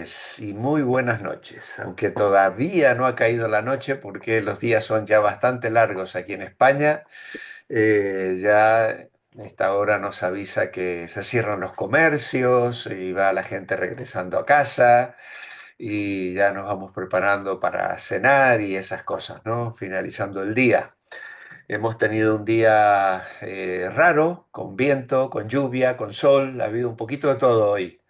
noches y muy buenas noches, aunque todavía no ha caído la noche porque los días son ya bastante largos aquí en España. Ya a esta hora nos avisa que se cierran los comercios y va la gente regresando a casa y ya nos vamos preparando para cenar y esas cosas, ¿no? Finalizando el día. Hemos tenido un día raro, con viento, con lluvia, con sol, ha habido un poquito de todo hoy.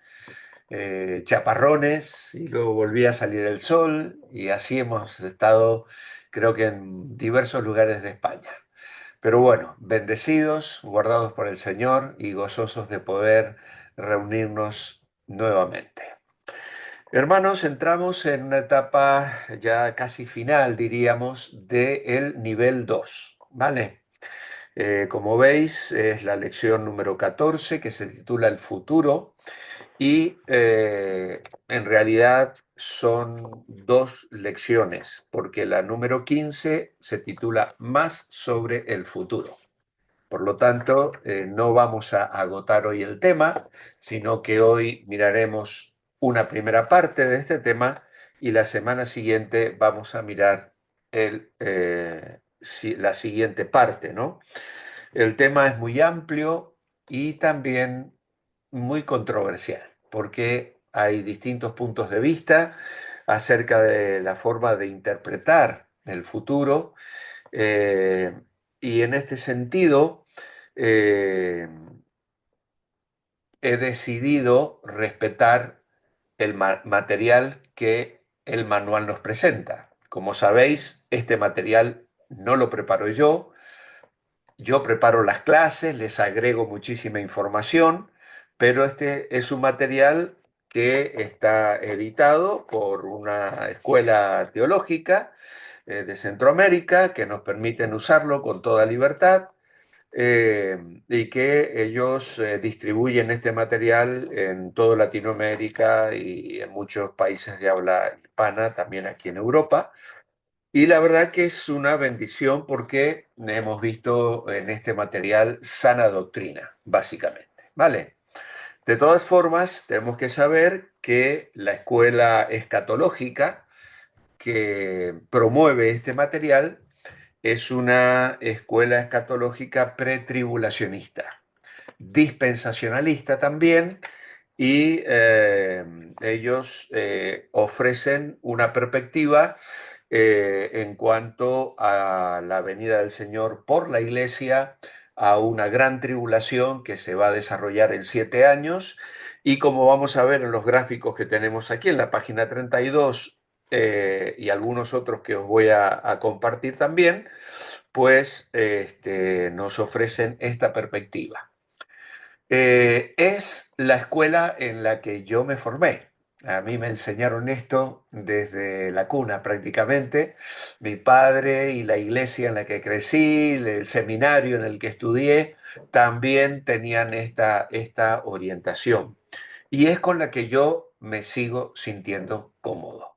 Chaparrones y luego volvía a salir el sol y así hemos estado, creo que en diversos lugares de España. Pero bueno, bendecidos, guardados por el Señor y gozosos de poder reunirnos nuevamente. Hermanos, entramos en una etapa ya casi final, diríamos, del nivel 2, ¿vale? Como veis, es la lección número 14 que se titula El futuro. Y en realidad son dos lecciones, porque la número 15 se titula Más sobre el futuro. Por lo tanto, no vamos a agotar hoy el tema, sino que hoy miraremos una primera parte de este tema y la semana siguiente vamos a mirar la siguiente parte, ¿no? El tema es muy amplio y también muy controversial, porque hay distintos puntos de vista acerca de la forma de interpretar el futuro, eh, y en este sentido eh, he decidido respetar el material que el manual nos presenta. Como sabéis, este material no lo preparo yo preparo las clases, les agrego muchísima información, pero este es un material que está editado por una escuela teológica de Centroamérica que nos permiten usarlo con toda libertad, y que ellos distribuyen este material en toda Latinoamérica y en muchos países de habla hispana, también aquí en Europa. Y la verdad que es una bendición porque hemos visto en este material sana doctrina, básicamente. ¿Vale? De todas formas, tenemos que saber que la escuela escatológica que promueve este material es una escuela escatológica pretribulacionista, dispensacionalista también, y ellos ofrecen una perspectiva en cuanto a la venida del Señor por la iglesia, a una gran tribulación que se va a desarrollar en 7 años, y como vamos a ver en los gráficos que tenemos aquí en la página 32 y algunos otros que os voy a compartir también, pues nos ofrecen esta perspectiva. Es la escuela en la que yo me formé. A mí me enseñaron esto desde la cuna prácticamente. Mi padre y la iglesia en la que crecí, el seminario en el que estudié, también tenían esta orientación. Y es con la que yo me sigo sintiendo cómodo.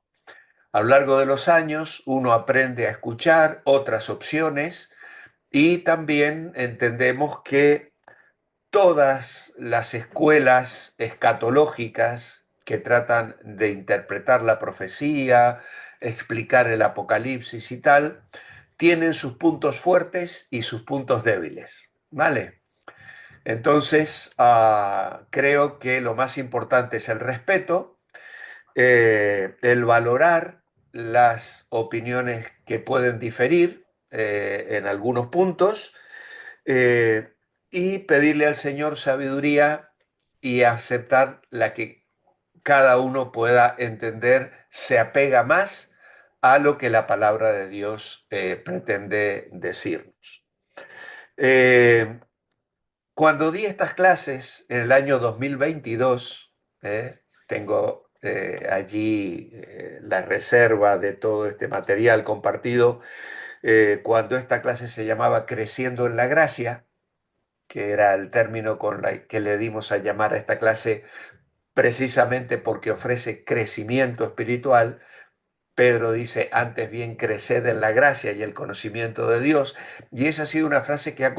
A lo largo de los años uno aprende a escuchar otras opciones y también entendemos que todas las escuelas escatológicas que tratan de interpretar la profecía, explicar el Apocalipsis y tal, tienen sus puntos fuertes y sus puntos débiles, ¿vale? Entonces, creo que lo más importante es el respeto, el valorar las opiniones que pueden diferir en algunos puntos, eh, y pedirle al Señor sabiduría y aceptar la que cada uno pueda entender, se apega más a lo que la palabra de Dios pretende decirnos. Eh, Cuando di estas clases en el año 2022, tengo allí la reserva de todo este material compartido, cuando esta clase se llamaba Creciendo en la Gracia, que era el término con la que le dimos a llamar a esta clase precisamente porque ofrece crecimiento espiritual. Pedro dice, antes bien, creced en la gracia y el conocimiento de Dios. Y esa ha sido una frase que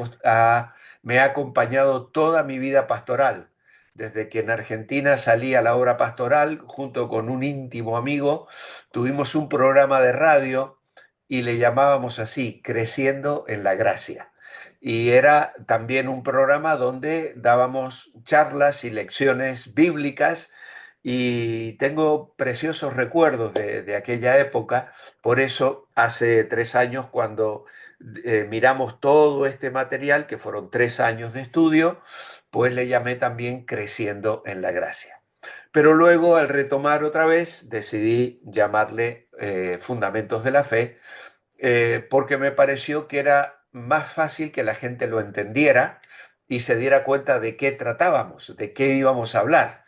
me ha acompañado toda mi vida pastoral, desde que en Argentina salí a la obra pastoral, junto con un íntimo amigo, tuvimos un programa de radio y le llamábamos así, Creciendo en la Gracia. Y era también un programa donde dábamos charlas y lecciones bíblicas y tengo preciosos recuerdos de aquella época. Por eso, hace 3 años, cuando miramos todo este material, que fueron 3 años de estudio, pues le llamé también Creciendo en la Gracia. Pero luego, al retomar otra vez, decidí llamarle Fundamentos de la Fe, porque me pareció que era más fácil que la gente lo entendiera y se diera cuenta de qué tratábamos, de qué íbamos a hablar,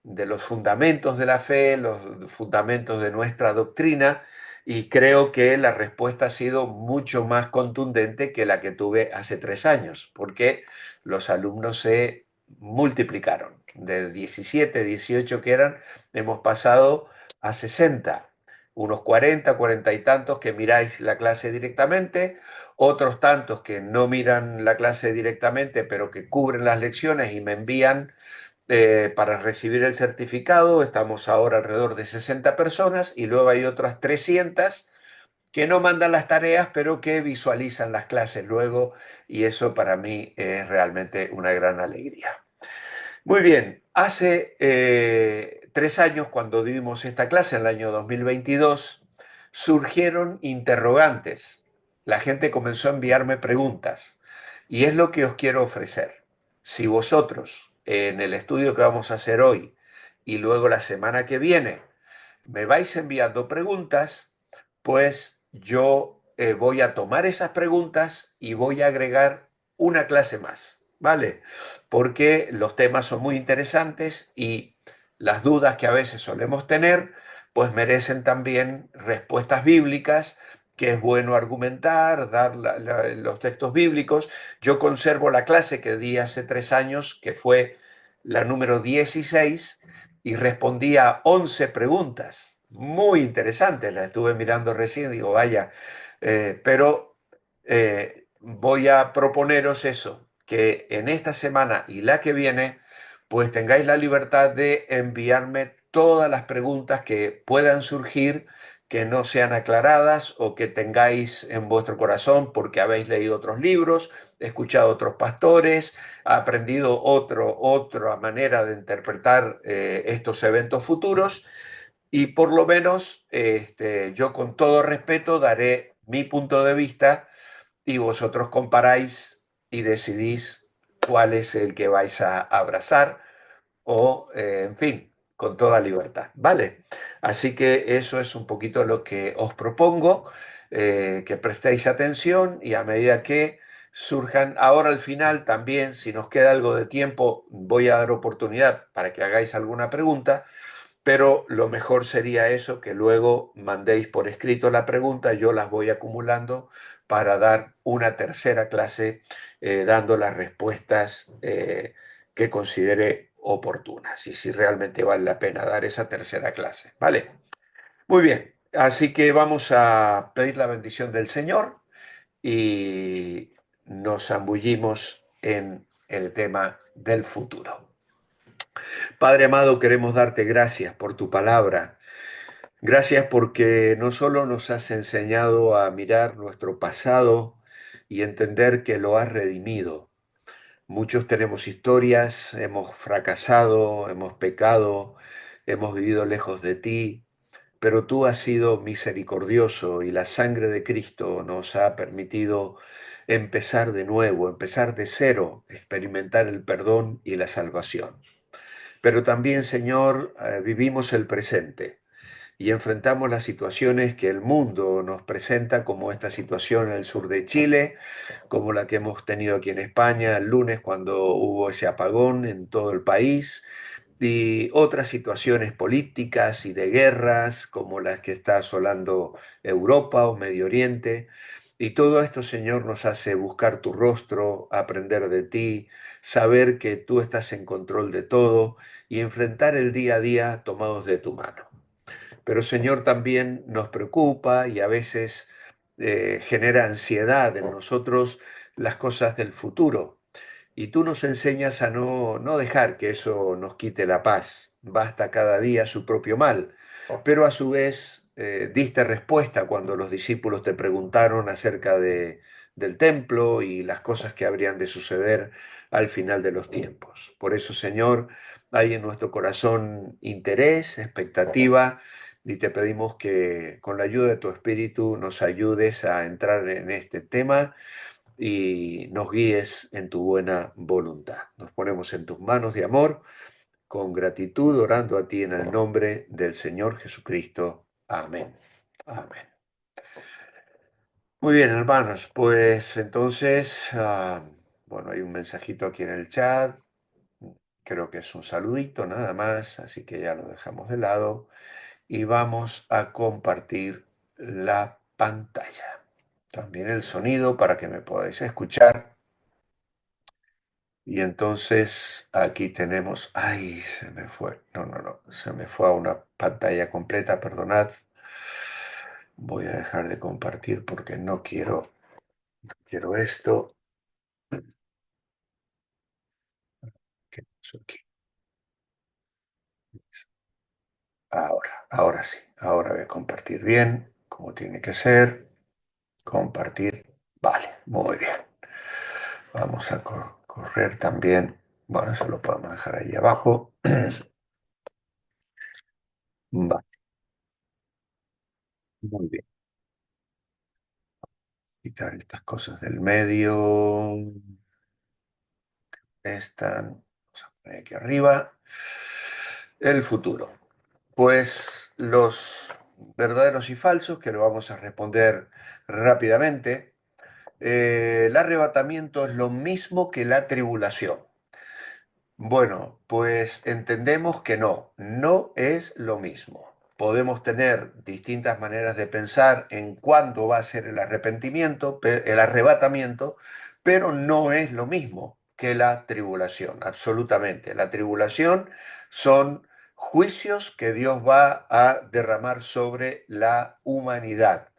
de los fundamentos de la fe, los fundamentos de nuestra doctrina, y creo que la respuesta ha sido mucho más contundente que la que tuve hace 3 años, porque los alumnos se multiplicaron. De 17, 18 que eran, hemos pasado a 60, unos 40, 40 y tantos que miráis la clase directamente, otros tantos que no miran la clase directamente, pero que cubren las lecciones y me envían para recibir el certificado. Estamos ahora alrededor de 60 personas y luego hay otras 300 que no mandan las tareas, pero que visualizan las clases luego, y eso para mí es realmente una gran alegría. Muy bien, hace 3 años, cuando dimos esta clase, en el año 2022, surgieron interrogantes. La gente comenzó a enviarme preguntas y es lo que os quiero ofrecer. Si vosotros, en el estudio que vamos a hacer hoy y luego la semana que viene, me vais enviando preguntas, pues yo voy a tomar esas preguntas y voy a agregar una clase más, ¿vale? Porque los temas son muy interesantes y las dudas que a veces solemos tener, pues merecen también respuestas bíblicas, que es bueno argumentar, dar los textos bíblicos. Yo conservo la clase que di hace 3 años, que fue la número 16, y respondí a 11 preguntas muy interesantes. La estuve mirando recién, digo, vaya, pero voy a proponeros eso, que en esta semana y la que viene, pues tengáis la libertad de enviarme todas las preguntas que puedan surgir, que no sean aclaradas o que tengáis en vuestro corazón porque habéis leído otros libros, escuchado otros pastores, aprendido otra manera de interpretar estos eventos futuros, y por lo menos yo con todo respeto daré mi punto de vista y vosotros comparáis y decidís cuál es el que vais a abrazar o, en fin, con toda libertad, ¿vale? Así que eso es un poquito lo que os propongo, que prestéis atención y a medida que surjan, ahora al final también, si nos queda algo de tiempo, voy a dar oportunidad para que hagáis alguna pregunta, pero lo mejor sería eso, que luego mandéis por escrito la pregunta, yo las voy acumulando para dar una tercera clase dando las respuestas que considere oportunas y si realmente vale la pena dar esa tercera clase. ¿Vale? Muy bien, así que vamos a pedir la bendición del Señor y nos zambullimos en el tema del futuro. Padre amado, queremos darte gracias por tu palabra. Gracias porque no solo nos has enseñado a mirar nuestro pasado y entender que lo has redimido. Muchos tenemos historias, hemos fracasado, hemos pecado, hemos vivido lejos de ti, pero tú has sido misericordioso y la sangre de Cristo nos ha permitido empezar de nuevo, empezar de cero, experimentar el perdón y la salvación. Pero también, Señor, vivimos el presente y enfrentamos las situaciones que el mundo nos presenta, como esta situación en el sur de Chile, como la que hemos tenido aquí en España el lunes cuando hubo ese apagón en todo el país, y otras situaciones políticas y de guerras como las que está asolando Europa o Medio Oriente. Y todo esto, Señor, nos hace buscar tu rostro, aprender de ti, saber que tú estás en control de todo y enfrentar el día a día tomados de tu mano. Pero Señor, también nos preocupa y a veces genera ansiedad en nosotros las cosas del futuro. Y tú nos enseñas a no dejar que eso nos quite la paz. Basta cada día su propio mal. Pero a su vez diste respuesta cuando los discípulos te preguntaron acerca del templo y las cosas que habrían de suceder al final de los tiempos. Por eso, Señor, hay en nuestro corazón interés, expectativa, y te pedimos que con la ayuda de tu Espíritu nos ayudes a entrar en este tema y nos guíes en tu buena voluntad. Nos ponemos en tus manos de amor, con gratitud, orando a ti en el nombre del Señor Jesucristo. Amén. Amén. Muy bien, hermanos, pues entonces, bueno, hay un mensajito aquí en el chat, creo que es un saludito nada más, así que ya lo dejamos de lado y vamos a compartir la pantalla. También el sonido para que me podáis escuchar. Y entonces aquí tenemos, ay, se me fue, no, se me fue a una pantalla completa, perdonad. Voy a dejar de compartir porque no quiero esto. ¿Qué pasó aquí? Ahora sí, ahora voy a compartir bien, como tiene que ser. Compartir, vale, muy bien. Vamos a correr también. Bueno, eso lo podemos dejar ahí abajo. Vale, muy bien. Quitar estas cosas del medio. Están, vamos a poner aquí arriba. El futuro. Pues los verdaderos y falsos, que lo vamos a responder rápidamente. El arrebatamiento es lo mismo que la tribulación. Bueno, pues entendemos que no es lo mismo. Podemos tener distintas maneras de pensar en cuándo va a ser el arrepentimiento, el arrebatamiento, pero no es lo mismo que la tribulación, absolutamente. La tribulación son juicios que Dios va a derramar sobre la humanidad.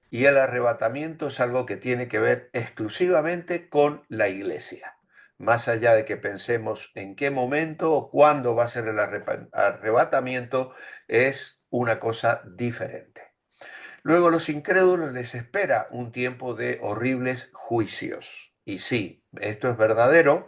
Y el arrebatamiento es algo que tiene que ver exclusivamente con la iglesia. Más allá de que pensemos en qué momento o cuándo va a ser el arrebatamiento, es una cosa diferente. Luego a los incrédulos les espera un tiempo de horribles juicios. Y sí, esto es verdadero,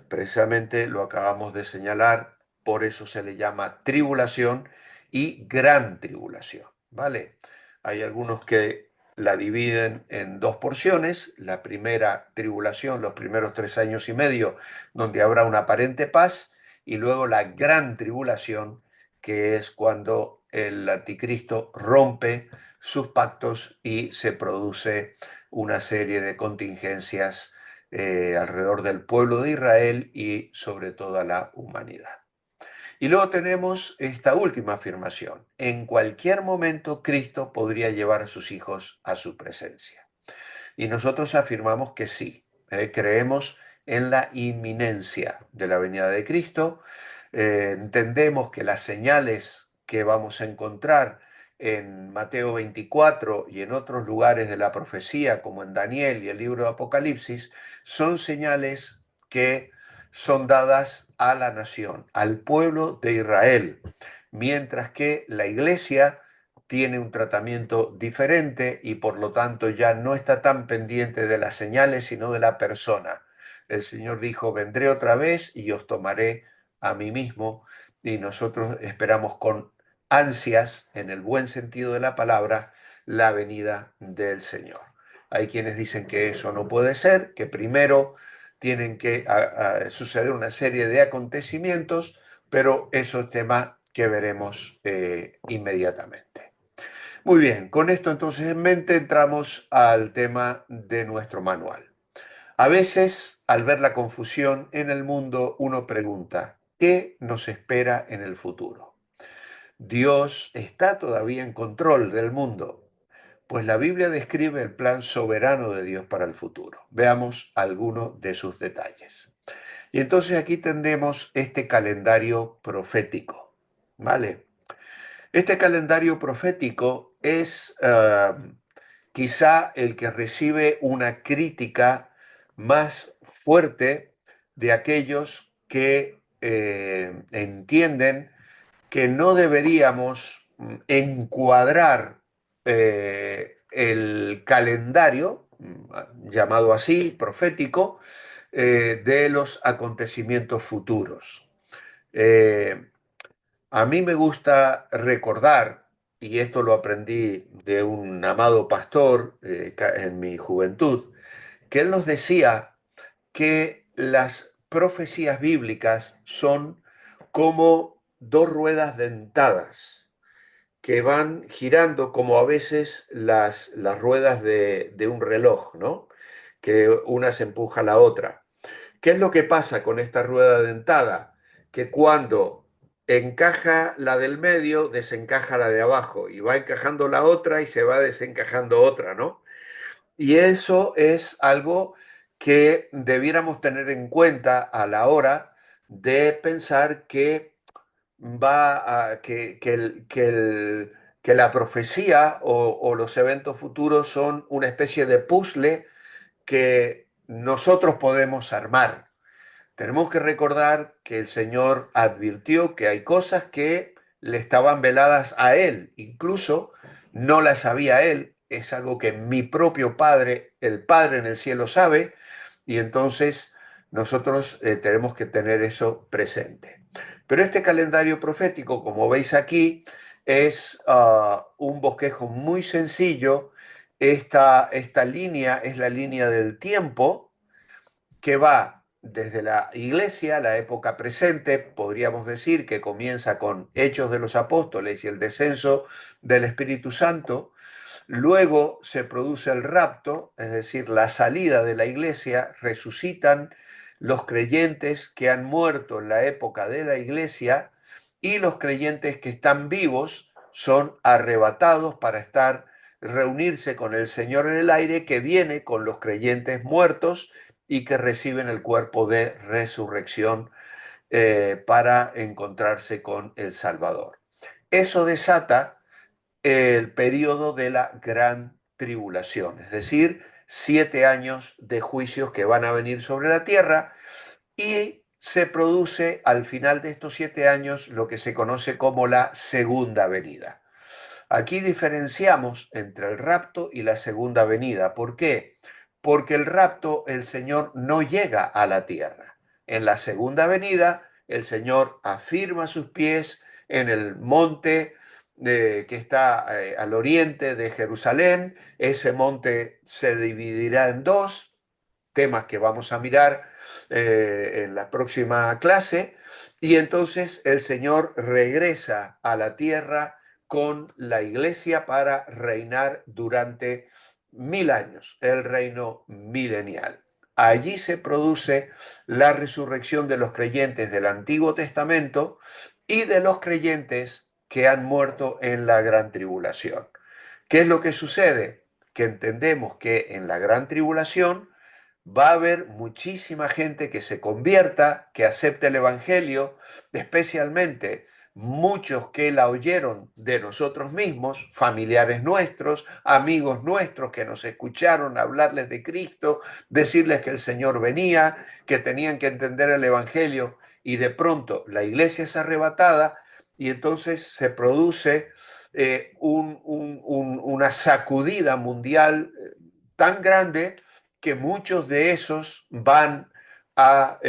precisamente lo acabamos de señalar, por eso se le llama tribulación y gran tribulación, ¿vale? Hay algunos que la dividen en dos porciones, la primera tribulación, los primeros 3 años y medio, donde habrá una aparente paz, y luego la gran tribulación, que es cuando el anticristo rompe sus pactos y se produce una serie de contingencias alrededor del pueblo de Israel y sobre toda la humanidad. Y luego tenemos esta última afirmación. En cualquier momento Cristo podría llevar a sus hijos a su presencia. Y nosotros afirmamos que sí, creemos en la inminencia de la venida de Cristo, entendemos que las señales que vamos a encontrar en Mateo 24 y en otros lugares de la profecía, como en Daniel y el libro de Apocalipsis, son señales que son dadas a la nación, al pueblo de Israel, mientras que la iglesia tiene un tratamiento diferente y por lo tanto ya no está tan pendiente de las señales, sino de la persona. El Señor dijo, vendré otra vez y os tomaré a mí mismo, y nosotros esperamos con ansias, en el buen sentido de la palabra, la venida del Señor. Hay quienes dicen que eso no puede ser, que primero tienen que suceder una serie de acontecimientos, pero eso es tema que veremos inmediatamente. Muy bien, con esto entonces en mente entramos al tema de nuestro manual. A veces, al ver la confusión en el mundo, uno pregunta, ¿qué nos espera en el futuro? ¿Dios está todavía en control del mundo? Pues la Biblia describe el plan soberano de Dios para el futuro. Veamos algunos de sus detalles. Y entonces aquí tendremos este calendario profético, ¿vale? Este calendario profético es quizá el que recibe una crítica más fuerte de aquellos que entienden que no deberíamos encuadrar el calendario, llamado así, profético, de los acontecimientos futuros. Eh, a mí me gusta recordar, y esto lo aprendí de un amado pastor en mi juventud, que él nos decía que las profecías bíblicas son como dos ruedas dentadas que van girando como a veces las ruedas de un reloj, ¿no? Que una se empuja a la otra. ¿Qué es lo que pasa con esta rueda dentada? Que cuando encaja la del medio, desencaja la de abajo y va encajando la otra y se va desencajando otra, ¿no? Y eso es algo que debiéramos tener en cuenta a la hora de pensar que que la profecía o los eventos futuros son una especie de puzzle que nosotros podemos armar. Tenemos que recordar que el Señor advirtió que hay cosas que le estaban veladas a Él, incluso no las sabía Él, es algo que mi propio Padre, el Padre en el cielo sabe, y entonces nosotros tenemos que tener eso presente. Pero este calendario profético, como veis aquí, es un bosquejo muy sencillo. Esta línea es la línea del tiempo que va desde la iglesia, la época presente, podríamos decir que comienza con Hechos de los Apóstoles y el descenso del Espíritu Santo. Luego se produce el rapto, es decir, la salida de la iglesia, resucitan los creyentes que han muerto en la época de la iglesia y los creyentes que están vivos son arrebatados para estar reunirse con el Señor en el aire, que viene con los creyentes muertos y que reciben el cuerpo de resurrección para encontrarse con el Salvador. Eso desata el periodo de la gran tribulación, es decir, 7 años de juicios que van a venir sobre la tierra, y se produce al final de estos 7 años lo que se conoce como la segunda venida. Aquí diferenciamos entre el rapto y la segunda venida. ¿Por qué? Porque el rapto, el Señor no llega a la tierra. En la segunda venida, el Señor afirma sus pies en el monte que está al oriente de Jerusalén. Ese monte se dividirá en dos, temas que vamos a mirar en la próxima clase, y entonces el Señor regresa a la tierra con la iglesia para reinar durante 1000 años, el reino milenial. Allí se produce la resurrección de los creyentes del Antiguo Testamento y de los creyentes que han muerto en la gran tribulación. ¿Qué es lo que sucede? Que entendemos que en la gran tribulación va a haber muchísima gente que se convierta, que acepte el Evangelio, especialmente muchos que la oyeron de nosotros mismos, familiares nuestros, amigos nuestros que nos escucharon hablarles de Cristo, decirles que el Señor venía, que tenían que entender el Evangelio, y de pronto la iglesia es arrebatada y entonces se produce una sacudida mundial tan grande que muchos de esos van a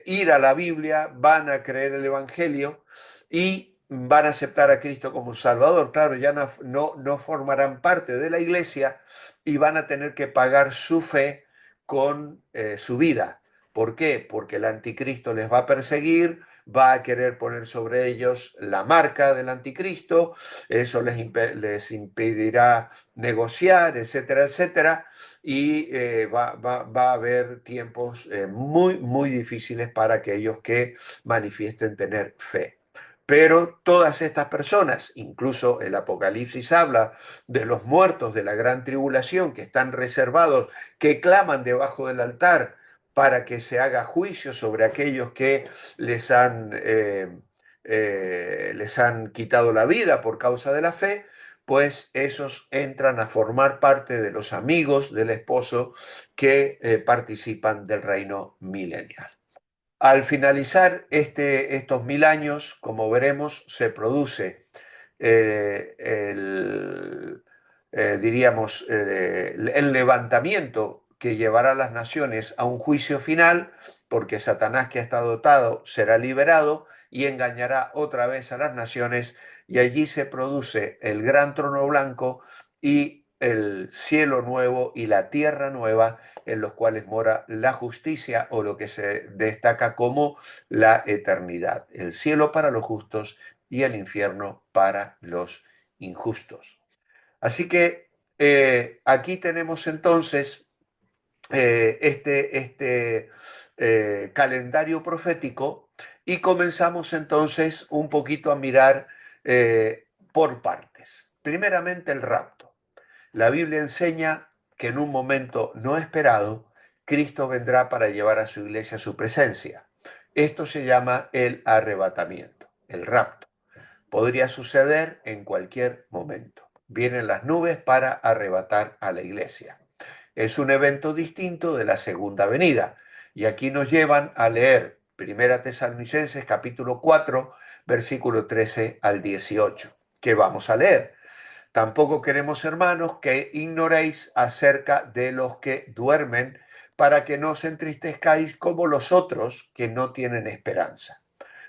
ir a la Biblia, van a creer el Evangelio y van a aceptar a Cristo como Salvador. Claro, ya no formarán parte de la iglesia y van a tener que pagar su fe con su vida. ¿Por qué? Porque el anticristo les va a perseguir, va a querer poner sobre ellos la marca del anticristo, eso les impedirá negociar, etcétera, etcétera, y va a haber tiempos muy difíciles para aquellos que manifiesten tener fe. Pero todas estas personas, incluso el Apocalipsis habla de los muertos de la gran tribulación que están reservados, que claman debajo del altar para que se haga juicio sobre aquellos que les han quitado la vida por causa de la fe. pues esos entran a formar parte de los amigos del esposo que participan del reino milenial. Al finalizar estos 1000 años, como veremos, se produce diríamos, el levantamiento que llevará a las naciones a un juicio final, porque Satanás, que ha estado dotado, será liberado y engañará otra vez a las naciones, y allí se produce el gran trono blanco y el cielo nuevo y la tierra nueva, en los cuales mora la justicia, o lo que se destaca como la eternidad. El cielo para los justos y el infierno para los injustos. Así que aquí tenemos entonces este calendario profético, y comenzamos entonces un poquito a mirar por partes. Primeramente, el rapto. La Biblia enseña que en un momento no esperado, Cristo vendrá para llevar a su iglesia a su presencia. Esto se llama el arrebatamiento, el rapto. Podría suceder en cualquier momento. Vienen las nubes para arrebatar a la iglesia. Es un evento distinto de la segunda venida. Y aquí nos llevan a leer Primera Tesalonicenses capítulo 4, versículo 13 al 18. ¿Qué vamos a leer? Tampoco queremos, hermanos, que ignoréis acerca de los que duermen, para que no os entristezcáis como los otros que no tienen esperanza.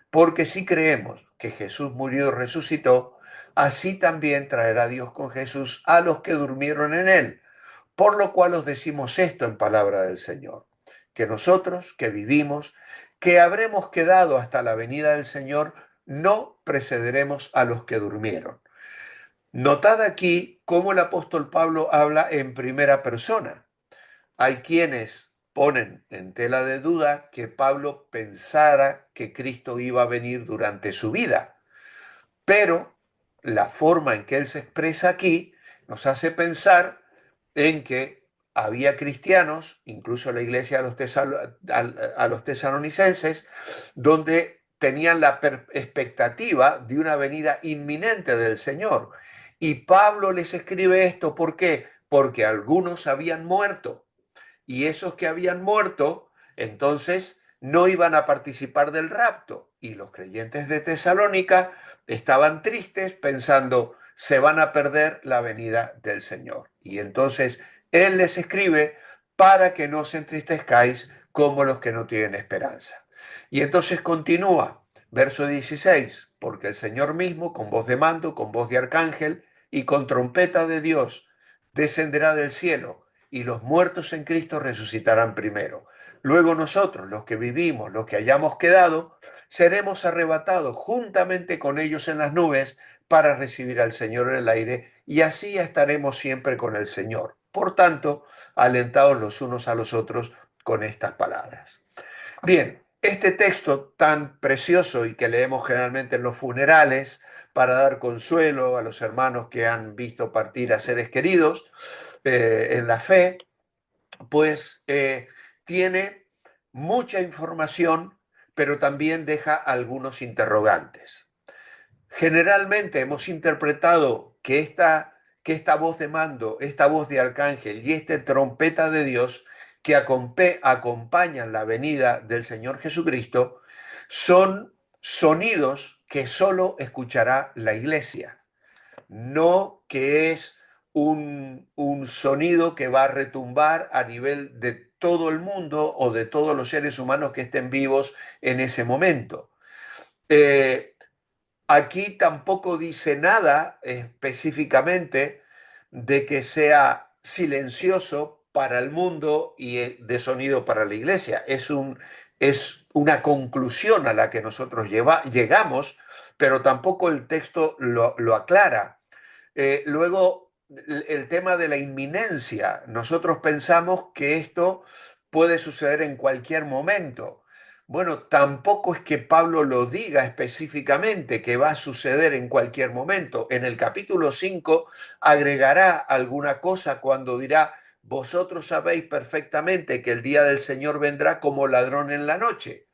Porque si creemos que Jesús murió y resucitó, así también traerá Dios con Jesús a los que durmieron en él. Por lo cual os decimos esto en palabra del Señor, que nosotros que vivimos, que habremos quedado hasta la venida del Señor, no precederemos a los que durmieron. Notad aquí cómo el apóstol Pablo habla en primera persona. Hay quienes ponen en tela de duda que Pablo pensara que Cristo iba a venir durante su vida, pero la forma en que él se expresa aquí nos hace pensar en que había cristianos, incluso la iglesia a los tesalonicenses, donde tenían la expectativa de una venida inminente del Señor. Y Pablo les escribe esto, ¿por qué? Porque algunos habían muerto, y esos que habían muerto, entonces no iban a participar del rapto. Y los creyentes de Tesalónica estaban tristes pensando, se van a perder la venida del Señor. Y entonces Él les escribe para que no os entristezcáis como los que no tienen esperanza. Y entonces continúa, verso 16, porque el Señor mismo, con voz de mando, con voz de arcángel y con trompeta de Dios, descenderá del cielo, y los muertos en Cristo resucitarán primero. Luego nosotros, los que vivimos, los que hayamos quedado, seremos arrebatados juntamente con ellos en las nubes para recibir al Señor en el aire, y así estaremos siempre con el Señor. Por tanto, alentaos los unos a los otros con estas palabras. Bien, este texto tan precioso y que leemos generalmente en los funerales para dar consuelo a los hermanos que han visto partir a seres queridos en la fe, pues tiene mucha información, pero también deja algunos interrogantes. Generalmente hemos interpretado que esta voz de mando, esta voz de arcángel y esta trompeta de Dios que acompañan la venida del Señor Jesucristo son sonidos que solo escuchará la iglesia, no que es un sonido que va a retumbar a nivel de todo el mundo o de todos los seres humanos que estén vivos en ese momento. Eh, Aquí tampoco dice nada específicamente de que sea silencioso para el mundo y de sonido para la iglesia. Es una conclusión a la que nosotros llegamos, pero tampoco el texto lo aclara. Luego, el tema de la inminencia. Nosotros pensamos que esto puede suceder en cualquier momento. Bueno, tampoco es que Pablo lo diga específicamente que va a suceder en cualquier momento. En el capítulo 5 agregará alguna cosa cuando dirá, vosotros sabéis perfectamente que el día del Señor vendrá como ladrón en la noche.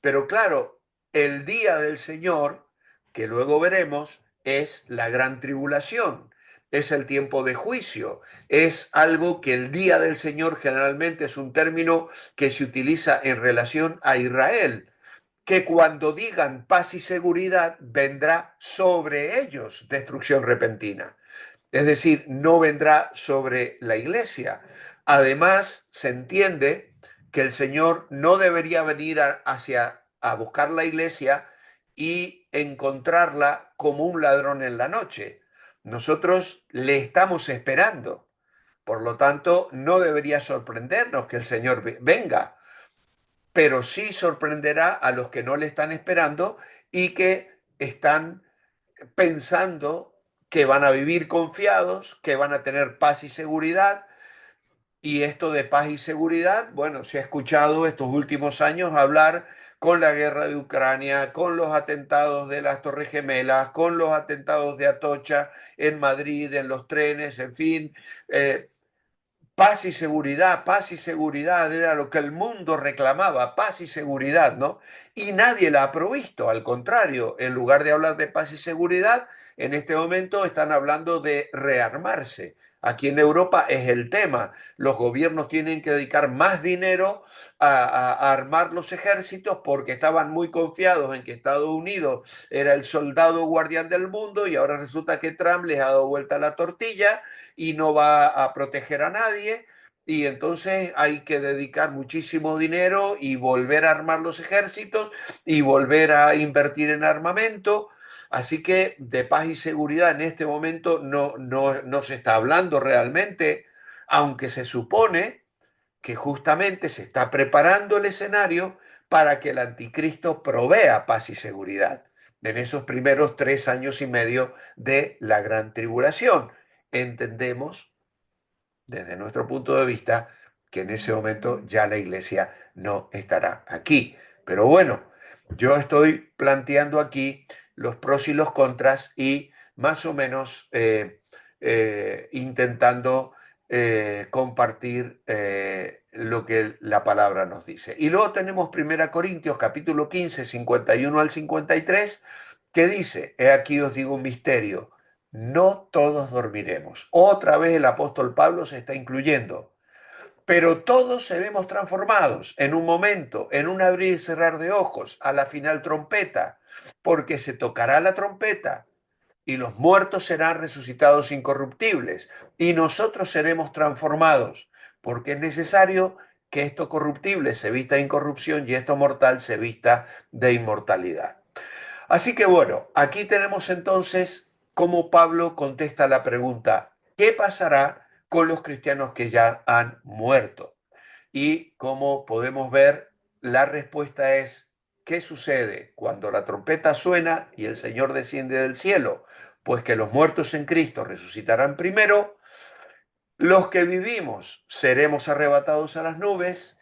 Pero claro, el día del Señor, que luego veremos, es la gran tribulación. es el tiempo de juicio. Es algo que el día del Señor generalmente es un término que se utiliza en relación a Israel, que cuando digan paz y seguridad vendrá sobre ellos destrucción repentina. Es decir, no vendrá sobre la iglesia. Además, se entiende que el Señor no debería venir a buscar la iglesia y encontrarla como un ladrón en la noche. Nosotros le estamos esperando. Por lo tanto, no debería sorprendernos que el Señor venga, pero sí sorprenderá a los que no le están esperando y que están pensando que van a vivir confiados, que van a tener paz y seguridad. Y esto de paz y seguridad, bueno, se ha escuchado estos últimos años hablar con la guerra de Ucrania, con los atentados de las Torres Gemelas, con los atentados de Atocha en Madrid, en los trenes, en fin. Paz y seguridad, era lo que el mundo reclamaba, paz y seguridad, ¿no? Y nadie la ha provisto, al contrario, en lugar de hablar de paz y seguridad, en este momento están hablando de rearmarse. Aquí en Europa es el tema. Los gobiernos tienen que dedicar más dinero a armar los ejércitos porque estaban muy confiados en que Estados Unidos era el soldado guardián del mundo y ahora resulta que Trump les ha dado vuelta la tortilla y no va a proteger a nadie. Y entonces hay que dedicar muchísimo dinero y volver a armar los ejércitos y volver a invertir en armamento. Así que de paz y seguridad en este momento no se está hablando realmente, aunque se supone que justamente se está preparando el escenario para que el anticristo provea paz y seguridad en esos primeros 3 años y medio de la gran tribulación. Entendemos, desde nuestro punto de vista, que en ese momento ya la iglesia no estará aquí. Pero bueno, yo estoy planteando aquí los pros y los contras y más o menos intentando compartir lo que la palabra nos dice. Y luego tenemos 1 Corintios capítulo 15, 51 al 53, que dice, he aquí os digo un misterio, no todos dormiremos. Otra vez el apóstol Pablo se está incluyendo, pero todos seremos transformados en un momento, en un abrir y cerrar de ojos, a la final trompeta, porque se tocará la trompeta y los muertos serán resucitados incorruptibles y nosotros seremos transformados, porque es necesario que esto corruptible se vista de incorrupción y esto mortal se vista de inmortalidad. Así que bueno, aquí tenemos entonces cómo Pablo contesta la pregunta, ¿qué pasará con los cristianos que ya han muerto? Y como podemos ver, la respuesta es, ¿qué sucede cuando la trompeta suena y el Señor desciende del cielo? Pues que los muertos en Cristo resucitarán primero, los que vivimos seremos arrebatados a las nubes.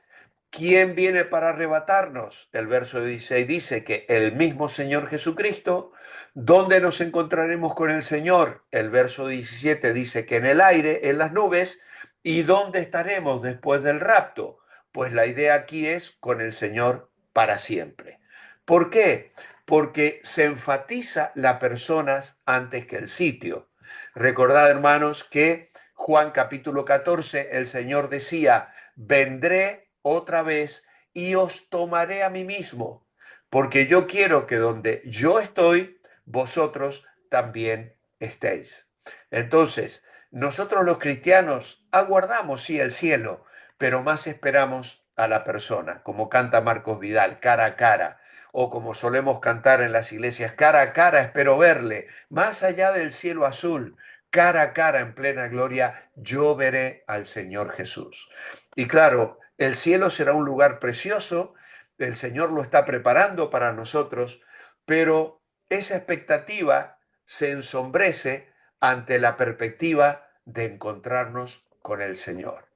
¿Quién viene para arrebatarnos? El verso 16 dice que el mismo Señor Jesucristo. ¿Dónde nos encontraremos con el Señor? El verso 17 dice que en el aire, en las nubes. ¿Y dónde estaremos después del rapto? Pues la idea aquí es con el Señor para siempre. ¿Por qué? Porque se enfatiza las personas antes que el sitio. Recordad, hermanos, que Juan capítulo 14, el Señor decía, vendré otra vez y os tomaré a mí mismo, porque yo quiero que donde yo estoy, vosotros también estéis. Entonces, nosotros los cristianos aguardamos, sí, el cielo, pero más esperamos a la persona, como canta Marcos Vidal, cara a cara, o como solemos cantar en las iglesias, cara a cara espero verle, más allá del cielo azul, cara a cara en plena gloria, yo veré al Señor Jesús. Y claro, el cielo será un lugar precioso, el Señor lo está preparando para nosotros, pero esa expectativa se ensombrece ante la perspectiva de encontrarnos con el Señor,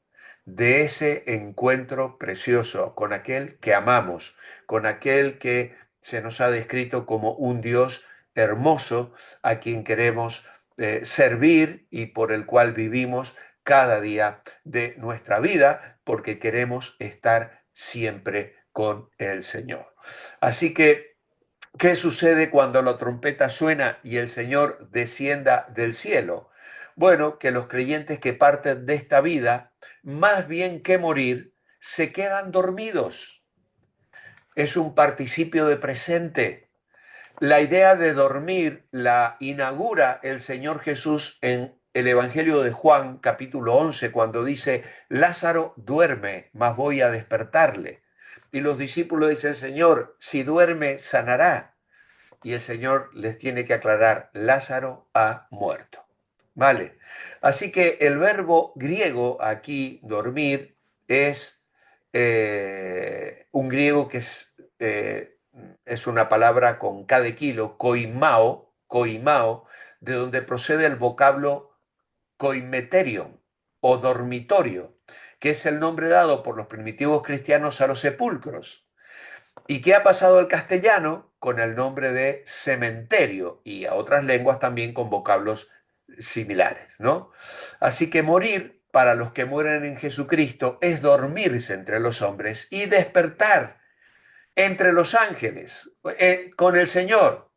de ese encuentro precioso con aquel que amamos, con aquel que se nos ha descrito como un Dios hermoso a quien queremos servir y por el cual vivimos cada día de nuestra vida porque queremos estar siempre con el Señor. Así que, ¿qué sucede cuando la trompeta suena y el Señor descienda del cielo? Bueno, que los creyentes que parten de esta vida, más bien que morir, se quedan dormidos. Es un participio de presente. La idea de dormir la inaugura el Señor Jesús en el Evangelio de Juan, capítulo 11, cuando dice, Lázaro duerme, mas voy a despertarle. Y los discípulos dicen, Señor, si duerme, sanará. Y el Señor les tiene que aclarar, Lázaro ha muerto. ¿Vale? Así que el verbo griego aquí, dormir, es un griego que es una palabra con K de kilo, koimao, de donde procede el vocablo koimeterion o dormitorio, que es el nombre dado por los primitivos cristianos a los sepulcros y que ha pasado al castellano con el nombre de cementerio y a otras lenguas también con vocablos similares, ¿no? Así que morir para los que mueren en Jesucristo es dormirse entre los hombres y despertar entre los ángeles, con el Señor.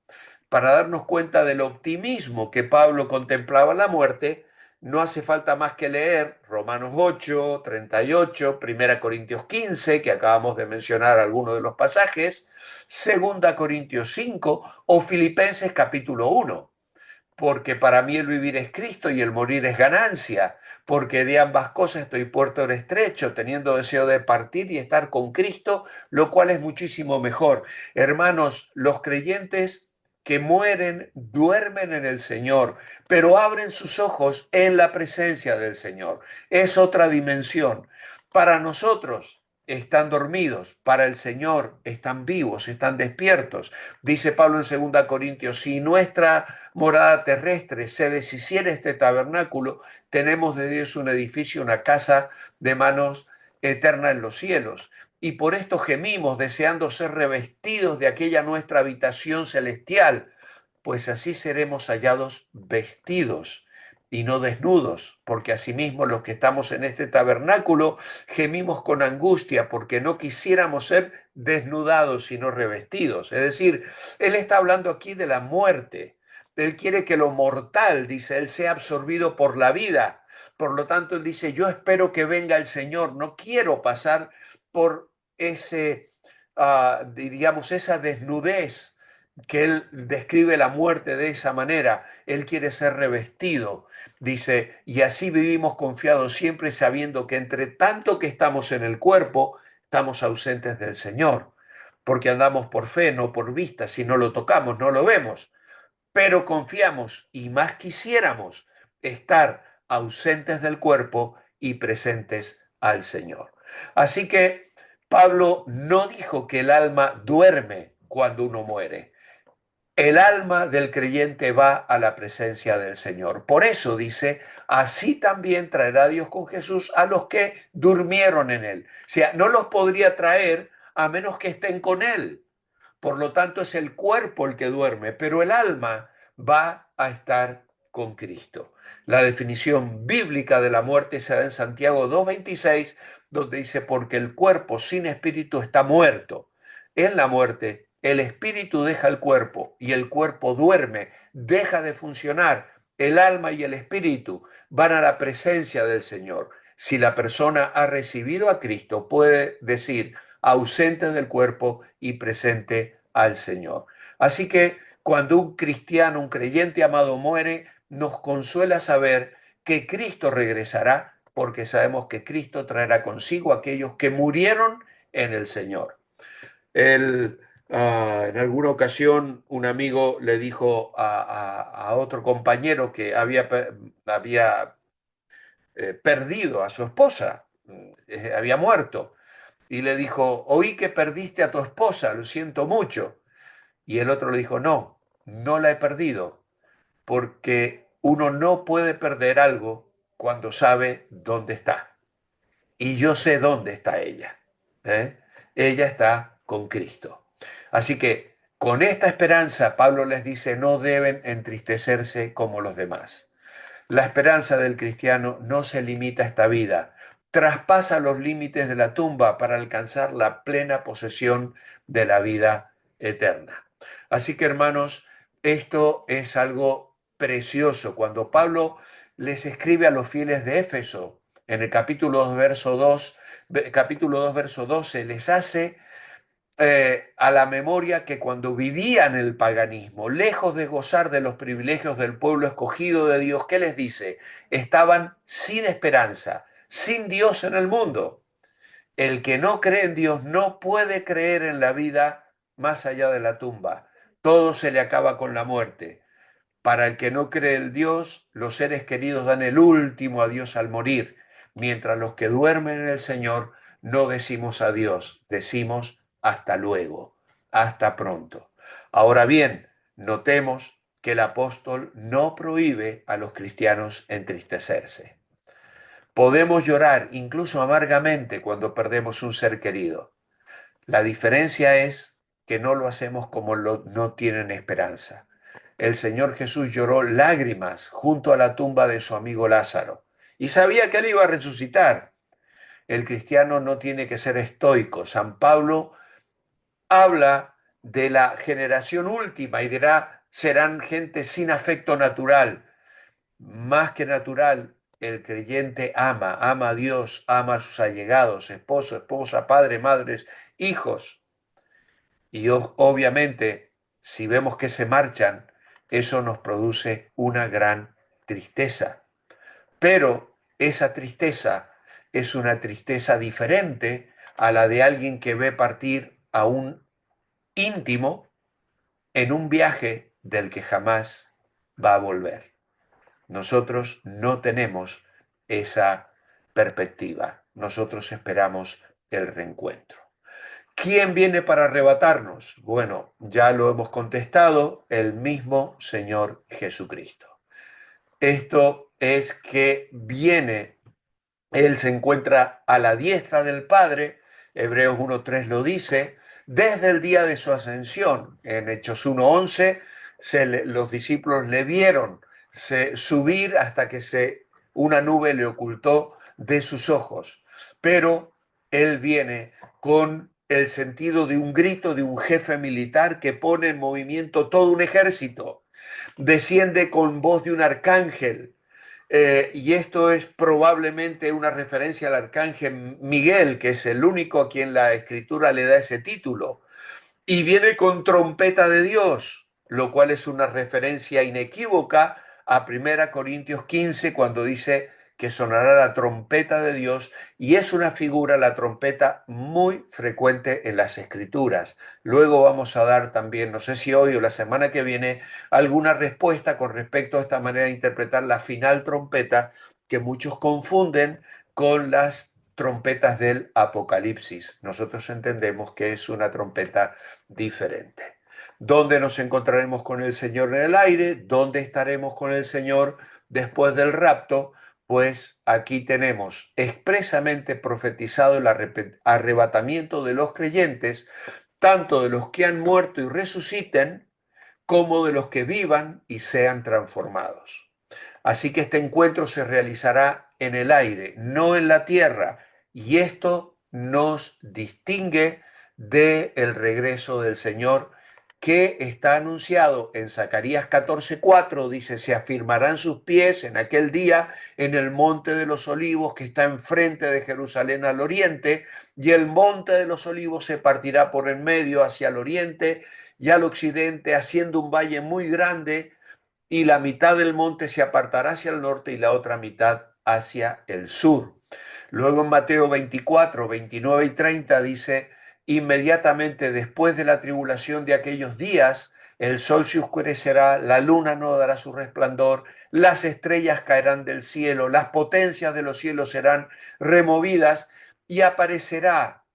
Para darnos cuenta del optimismo que Pablo contemplaba en la muerte, no hace falta más que leer Romanos 8, 38, 1 Corintios 15, que acabamos de mencionar algunos de los pasajes, 2 Corintios 5 o Filipenses capítulo 1. Porque para mí el vivir es Cristo y el morir es ganancia, porque de ambas cosas estoy puerto en estrecho, teniendo deseo de partir y estar con Cristo, lo cual es muchísimo mejor. Hermanos, los creyentes que mueren duermen en el Señor, pero abren sus ojos en la presencia del Señor. Es otra dimensión. Para nosotros están dormidos, para el Señor están vivos, están despiertos. Dice Pablo en 2 Corintios, si nuestra morada terrestre se deshiciera este tabernáculo, tenemos de Dios un edificio, una casa de manos eterna en los cielos. Y por esto gemimos, deseando ser revestidos de aquella nuestra habitación celestial, pues así seremos hallados vestidos y no desnudos, porque asimismo los que estamos en este tabernáculo gemimos con angustia, porque no quisiéramos ser desnudados sino revestidos. Es decir, él está hablando aquí de la muerte. Él quiere que lo mortal, dice él, sea absorbido por la vida. Por lo tanto, él dice, yo espero que venga el Señor, no quiero pasar por digamos, esa desnudez que él describe la muerte de esa manera. Él quiere ser revestido, dice, y así vivimos confiados siempre sabiendo que entre tanto que estamos en el cuerpo, estamos ausentes del Señor, porque andamos por fe, no por vista, si no lo tocamos, no lo vemos, pero confiamos y más quisiéramos estar ausentes del cuerpo y presentes al Señor. Así que Pablo no dijo que el alma duerme cuando uno muere. El alma del creyente va a la presencia del Señor. Por eso dice, así también traerá Dios con Jesús a los que durmieron en él. O sea, no los podría traer a menos que estén con él. Por lo tanto, es el cuerpo el que duerme, pero el alma va a estar con Cristo. La definición bíblica de la muerte se da en Santiago 2:26, donde dice, porque el cuerpo sin espíritu está muerto. En la muerte, el espíritu deja el cuerpo y el cuerpo duerme, deja de funcionar. El alma y el espíritu van a la presencia del Señor. Si la persona ha recibido a Cristo, puede decir, ausente del cuerpo y presente al Señor. Así que cuando un cristiano, un creyente amado muere, nos consuela saber que Cristo regresará, porque sabemos que Cristo traerá consigo a aquellos que murieron en el Señor. Él, en alguna ocasión un amigo le dijo a otro compañero que había perdido a su esposa, había muerto, y le dijo, oí que perdiste a tu esposa, lo siento mucho. Y el otro le dijo, no, no la he perdido, porque uno no puede perder algo cuando sabe dónde está. Y yo sé dónde está ella. ¿eh? Ella está con Cristo. Así que con esta esperanza, Pablo les dice, no deben entristecerse como los demás. La esperanza del cristiano no se limita a esta vida, traspasa los límites de la tumba para alcanzar la plena posesión de la vida eterna. Así que hermanos, esto es algo precioso. Cuando Pablo les escribe a los fieles de Éfeso. En el capítulo 2, verso 12, les hace a la memoria que cuando vivían el paganismo, lejos de gozar de los privilegios del pueblo escogido de Dios, ¿qué les dice? Estaban sin esperanza, sin Dios en el mundo. El que no cree en Dios no puede creer en la vida más allá de la tumba. Todo se le acaba con la muerte. Para el que no cree en Dios, los seres queridos dan el último adiós al morir, mientras los que duermen en el Señor no decimos adiós, decimos hasta luego, hasta pronto. Ahora bien, notemos que el apóstol no prohíbe a los cristianos entristecerse. Podemos llorar incluso amargamente cuando perdemos un ser querido. La diferencia es que no lo hacemos como no tienen esperanza. El Señor Jesús lloró lágrimas junto a la tumba de su amigo Lázaro y sabía que él iba a resucitar. El cristiano no tiene que ser estoico. San Pablo habla de la generación última y dirá, serán gente sin afecto natural. Más que natural, el creyente ama a Dios, ama a sus allegados, esposo, esposa, padre, madres, hijos. Y obviamente, si vemos que se marchan, eso nos produce una gran tristeza. Pero esa tristeza es una tristeza diferente a la de alguien que ve partir a un íntimo en un viaje del que jamás va a volver. Nosotros no tenemos esa perspectiva. Nosotros esperamos el reencuentro. ¿Quién viene para arrebatarnos? Bueno, ya lo hemos contestado, el mismo Señor Jesucristo. Esto es que viene, Él se encuentra a la diestra del Padre, Hebreos 1.3 lo dice, desde el día de su ascensión. En Hechos 1.11 los discípulos le vieron subir hasta que una nube le ocultó de sus ojos. Pero Él viene con el sentido de un grito de un jefe militar que pone en movimiento todo un ejército. Desciende con voz de un arcángel. Y esto es probablemente una referencia al arcángel Miguel, que es el único a quien la escritura le da ese título. Y viene con trompeta de Dios, lo cual es una referencia inequívoca a 1 Corintios 15, cuando dice que sonará la trompeta de Dios, y es una figura, la trompeta, muy frecuente en las escrituras. Luego vamos a dar también, no sé si hoy o la semana que viene, alguna respuesta con respecto a esta manera de interpretar la final trompeta, que muchos confunden con las trompetas del Apocalipsis. Nosotros entendemos que es una trompeta diferente. ¿Dónde nos encontraremos con el Señor en el aire? ¿Dónde estaremos con el Señor después del rapto? Pues aquí tenemos expresamente profetizado el arrebatamiento de los creyentes, tanto de los que han muerto y resuciten, como de los que vivan y sean transformados. Así que este encuentro se realizará en el aire, no en la tierra, y esto nos distingue del regreso del Señor, que está anunciado en Zacarías 14:4, dice, se afirmarán sus pies en aquel día en el monte de los olivos que está enfrente de Jerusalén al oriente, y el monte de los olivos se partirá por en medio hacia el oriente y al occidente, haciendo un valle muy grande, y la mitad del monte se apartará hacia el norte y la otra mitad hacia el sur. Luego en Mateo 24, 29 y 30 dice, inmediatamente después de la tribulación de aquellos días, el sol se oscurecerá, la luna no dará su resplandor, las estrellas caerán del cielo, las potencias de los cielos serán removidas y aparecerá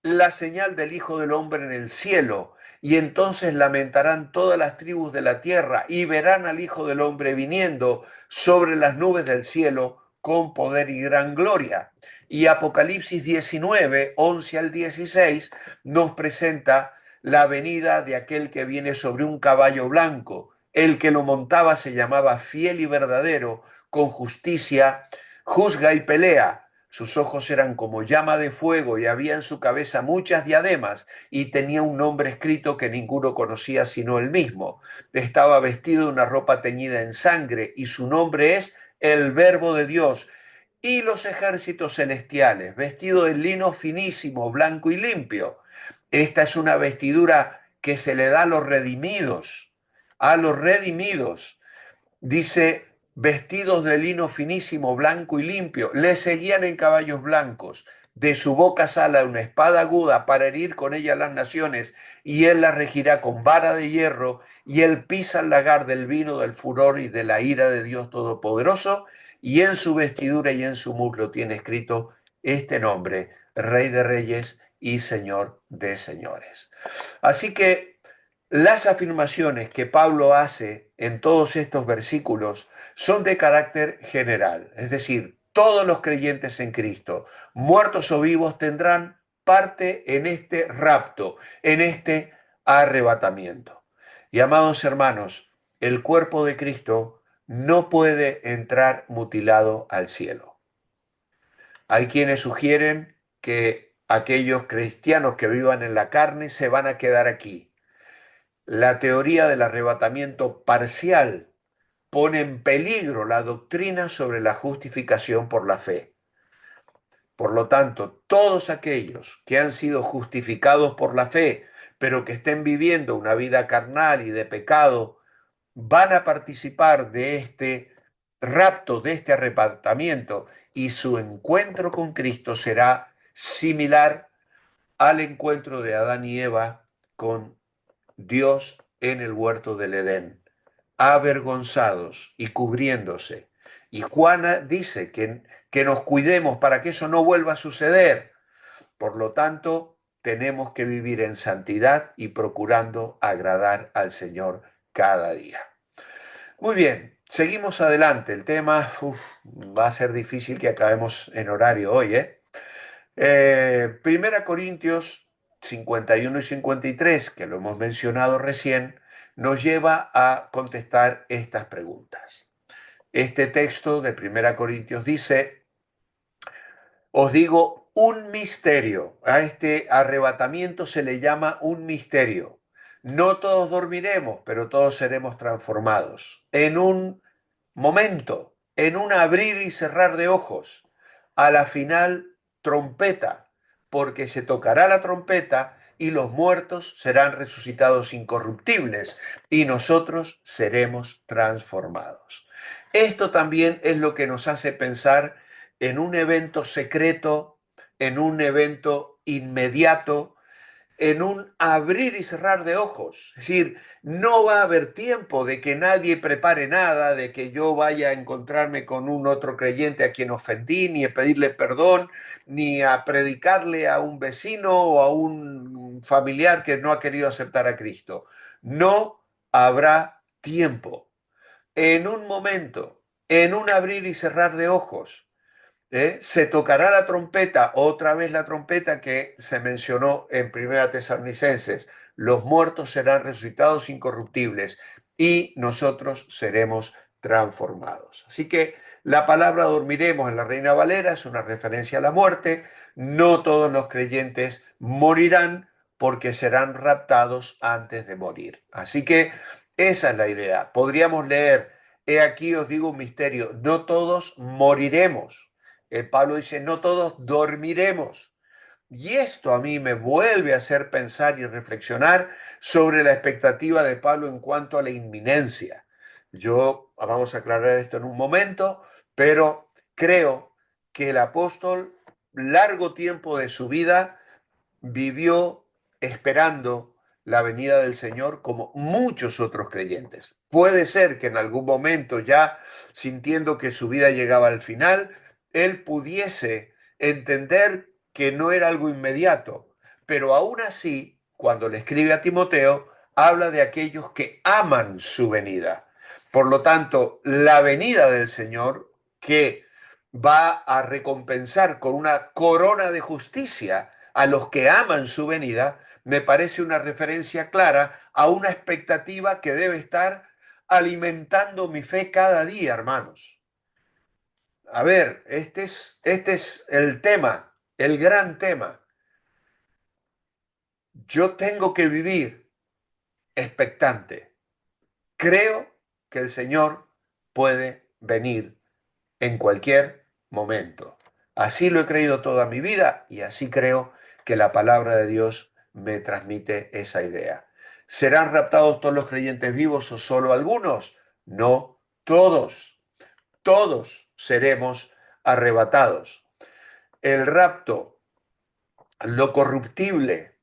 la señal del Hijo del Hombre en el cielo, y entonces lamentarán todas las tribus de la tierra y verán al Hijo del Hombre viniendo sobre las nubes del cielo con poder y gran gloria. Y Apocalipsis 19, 11 al 16 nos presenta la venida de aquel que viene sobre un caballo blanco. El que lo montaba se llamaba Fiel y Verdadero, con justicia juzga y pelea. Sus ojos eran como llama de fuego y había en su cabeza muchas diademas, y tenía un nombre escrito que ninguno conocía sino él mismo. Estaba vestido de una ropa teñida en sangre, y su nombre es el verbo de Dios, y los ejércitos celestiales, vestido de lino finísimo, blanco y limpio. Esta es una vestidura que se le da a los redimidos. Dice, vestidos de lino finísimo, blanco y limpio, le seguían en caballos blancos. De su boca sale una espada aguda para herir con ella las naciones, y él la regirá con vara de hierro, y él pisa el lagar del vino del furor y de la ira de Dios Todopoderoso, y en su vestidura y en su muslo tiene escrito este nombre, Rey de Reyes y Señor de Señores. Así que las afirmaciones que Pablo hace en todos estos versículos son de carácter general, es decir, todos los creyentes en Cristo, muertos o vivos, tendrán parte en este rapto, en este arrebatamiento. Y amados hermanos, el cuerpo de Cristo no puede entrar mutilado al cielo. Hay quienes sugieren que aquellos cristianos que vivan en la carne se van a quedar aquí. La teoría del arrebatamiento parcial pone en peligro la doctrina sobre la justificación por la fe. Por lo tanto, todos aquellos que han sido justificados por la fe, pero que estén viviendo una vida carnal y de pecado, van a participar de este rapto, de este arrebatamiento, y su encuentro con Cristo será similar al encuentro de Adán y Eva con Dios en el huerto del Edén, avergonzados y cubriéndose. Y Juana dice que nos cuidemos para que eso no vuelva a suceder. Por lo tanto, tenemos que vivir en santidad y procurando agradar al Señor cada día. Muy bien, seguimos adelante. El tema va a ser difícil que acabemos en horario hoy, ¿eh? Primera Corintios 51 y 53, que lo hemos mencionado recién, nos lleva a contestar estas preguntas. Este texto de Primera Corintios dice, os digo un misterio. A este arrebatamiento se le llama un misterio. No todos dormiremos, pero todos seremos transformados. En un momento, en un abrir y cerrar de ojos, a la final trompeta, porque se tocará la trompeta y los muertos serán resucitados incorruptibles y nosotros seremos transformados. Esto también es lo que nos hace pensar en un evento secreto, en un evento inmediato, en un abrir y cerrar de ojos. Es decir, no va a haber tiempo de que nadie prepare nada, de que yo vaya a encontrarme con un otro creyente a quien ofendí, ni a pedirle perdón, ni a predicarle a un vecino o a un familiar que no ha querido aceptar a Cristo. No habrá tiempo. En un momento, en un abrir y cerrar de ojos, se tocará la trompeta, otra vez la trompeta que se mencionó en Primera Tesalonicenses. Los muertos serán resucitados incorruptibles y nosotros seremos transformados. Así que la palabra dormiremos en la Reina Valera es una referencia a la muerte. No todos los creyentes morirán porque serán raptados antes de morir. Así que esa es la idea. Podríamos leer, he aquí os digo un misterio, no todos moriremos. Pablo dice, no todos dormiremos. Y esto a mí me vuelve a hacer pensar y reflexionar sobre la expectativa de Pablo en cuanto a la inminencia. Vamos a aclarar esto en un momento, pero creo que el apóstol, largo tiempo de su vida, vivió esperando la venida del Señor como muchos otros creyentes. Puede ser que en algún momento, ya sintiendo que su vida llegaba al final, él pudiese entender que no era algo inmediato, pero aún así, cuando le escribe a Timoteo, habla de aquellos que aman su venida. Por lo tanto, la venida del Señor, que va a recompensar con una corona de justicia a los que aman su venida, me parece una referencia clara a una expectativa que debe estar alimentando mi fe cada día, hermanos. A ver, este es el tema, el gran tema. Yo tengo que vivir expectante. Creo que el Señor puede venir en cualquier momento. Así lo he creído toda mi vida y así creo que la palabra de Dios me transmite esa idea. ¿Serán raptados todos los creyentes vivos o solo algunos? No, todos. Todos seremos arrebatados. El rapto, lo corruptible,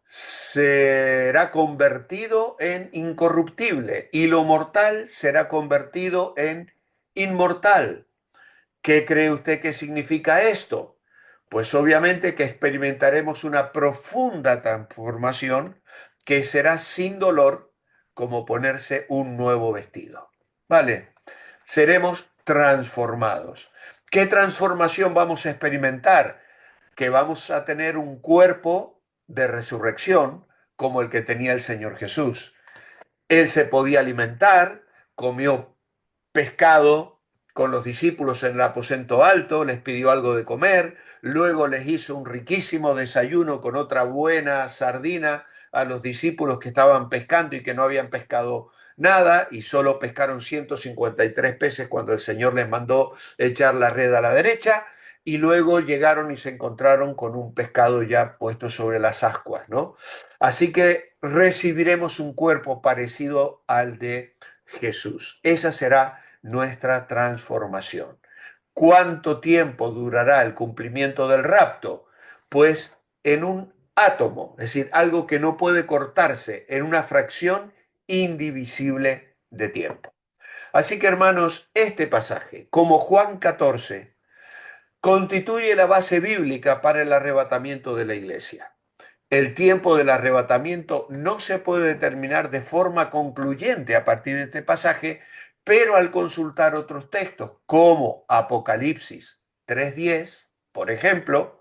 será convertido en incorruptible y lo mortal será convertido en inmortal. ¿Qué cree usted que significa esto? Pues obviamente que experimentaremos una profunda transformación que será sin dolor como ponerse un nuevo vestido. ¿Vale? Seremos transformados. ¿Qué transformación vamos a experimentar? Que vamos a tener un cuerpo de resurrección como el que tenía el Señor Jesús. Él se podía alimentar, comió pescado con los discípulos en el aposento alto, les pidió algo de comer, luego les hizo un riquísimo desayuno con otra buena sardina a los discípulos que estaban pescando y que no habían pescado nada y solo pescaron 153 peces cuando el Señor les mandó echar la red a la derecha y luego llegaron y se encontraron con un pescado ya puesto sobre las ascuas, ¿no? Así que recibiremos un cuerpo parecido al de Jesús. Esa será nuestra transformación. ¿Cuánto tiempo durará el cumplimiento del rapto? Pues en un átomo, es decir, algo que no puede cortarse, en una fracción indivisible de tiempo. Así que hermanos, este pasaje, como Juan 14, constituye la base bíblica para el arrebatamiento de la iglesia. El tiempo del arrebatamiento no se puede determinar de forma concluyente a partir de este pasaje, pero al consultar otros textos, como Apocalipsis 3:10, por ejemplo,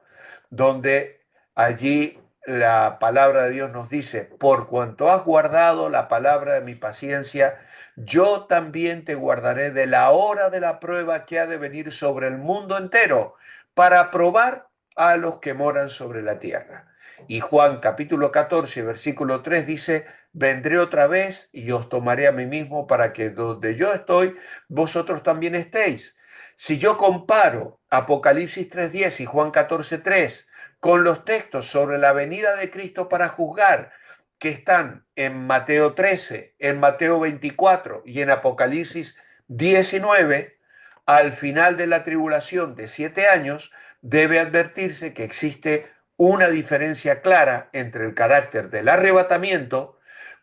donde allí la palabra de Dios nos dice, por cuanto has guardado la palabra de mi paciencia, yo también te guardaré de la hora de la prueba que ha de venir sobre el mundo entero, para probar a los que moran sobre la tierra. Y Juan capítulo 14, versículo 3 dice, vendré otra vez y os tomaré a mí mismo para que donde yo estoy, vosotros también estéis. Si yo comparo Apocalipsis 3:10 y Juan 14:3 con los textos sobre la venida de Cristo para juzgar que están en Mateo 13, en Mateo 24 y en Apocalipsis 19, al final de la tribulación de 7 años, debe advertirse que existe una diferencia clara entre el carácter del arrebatamiento,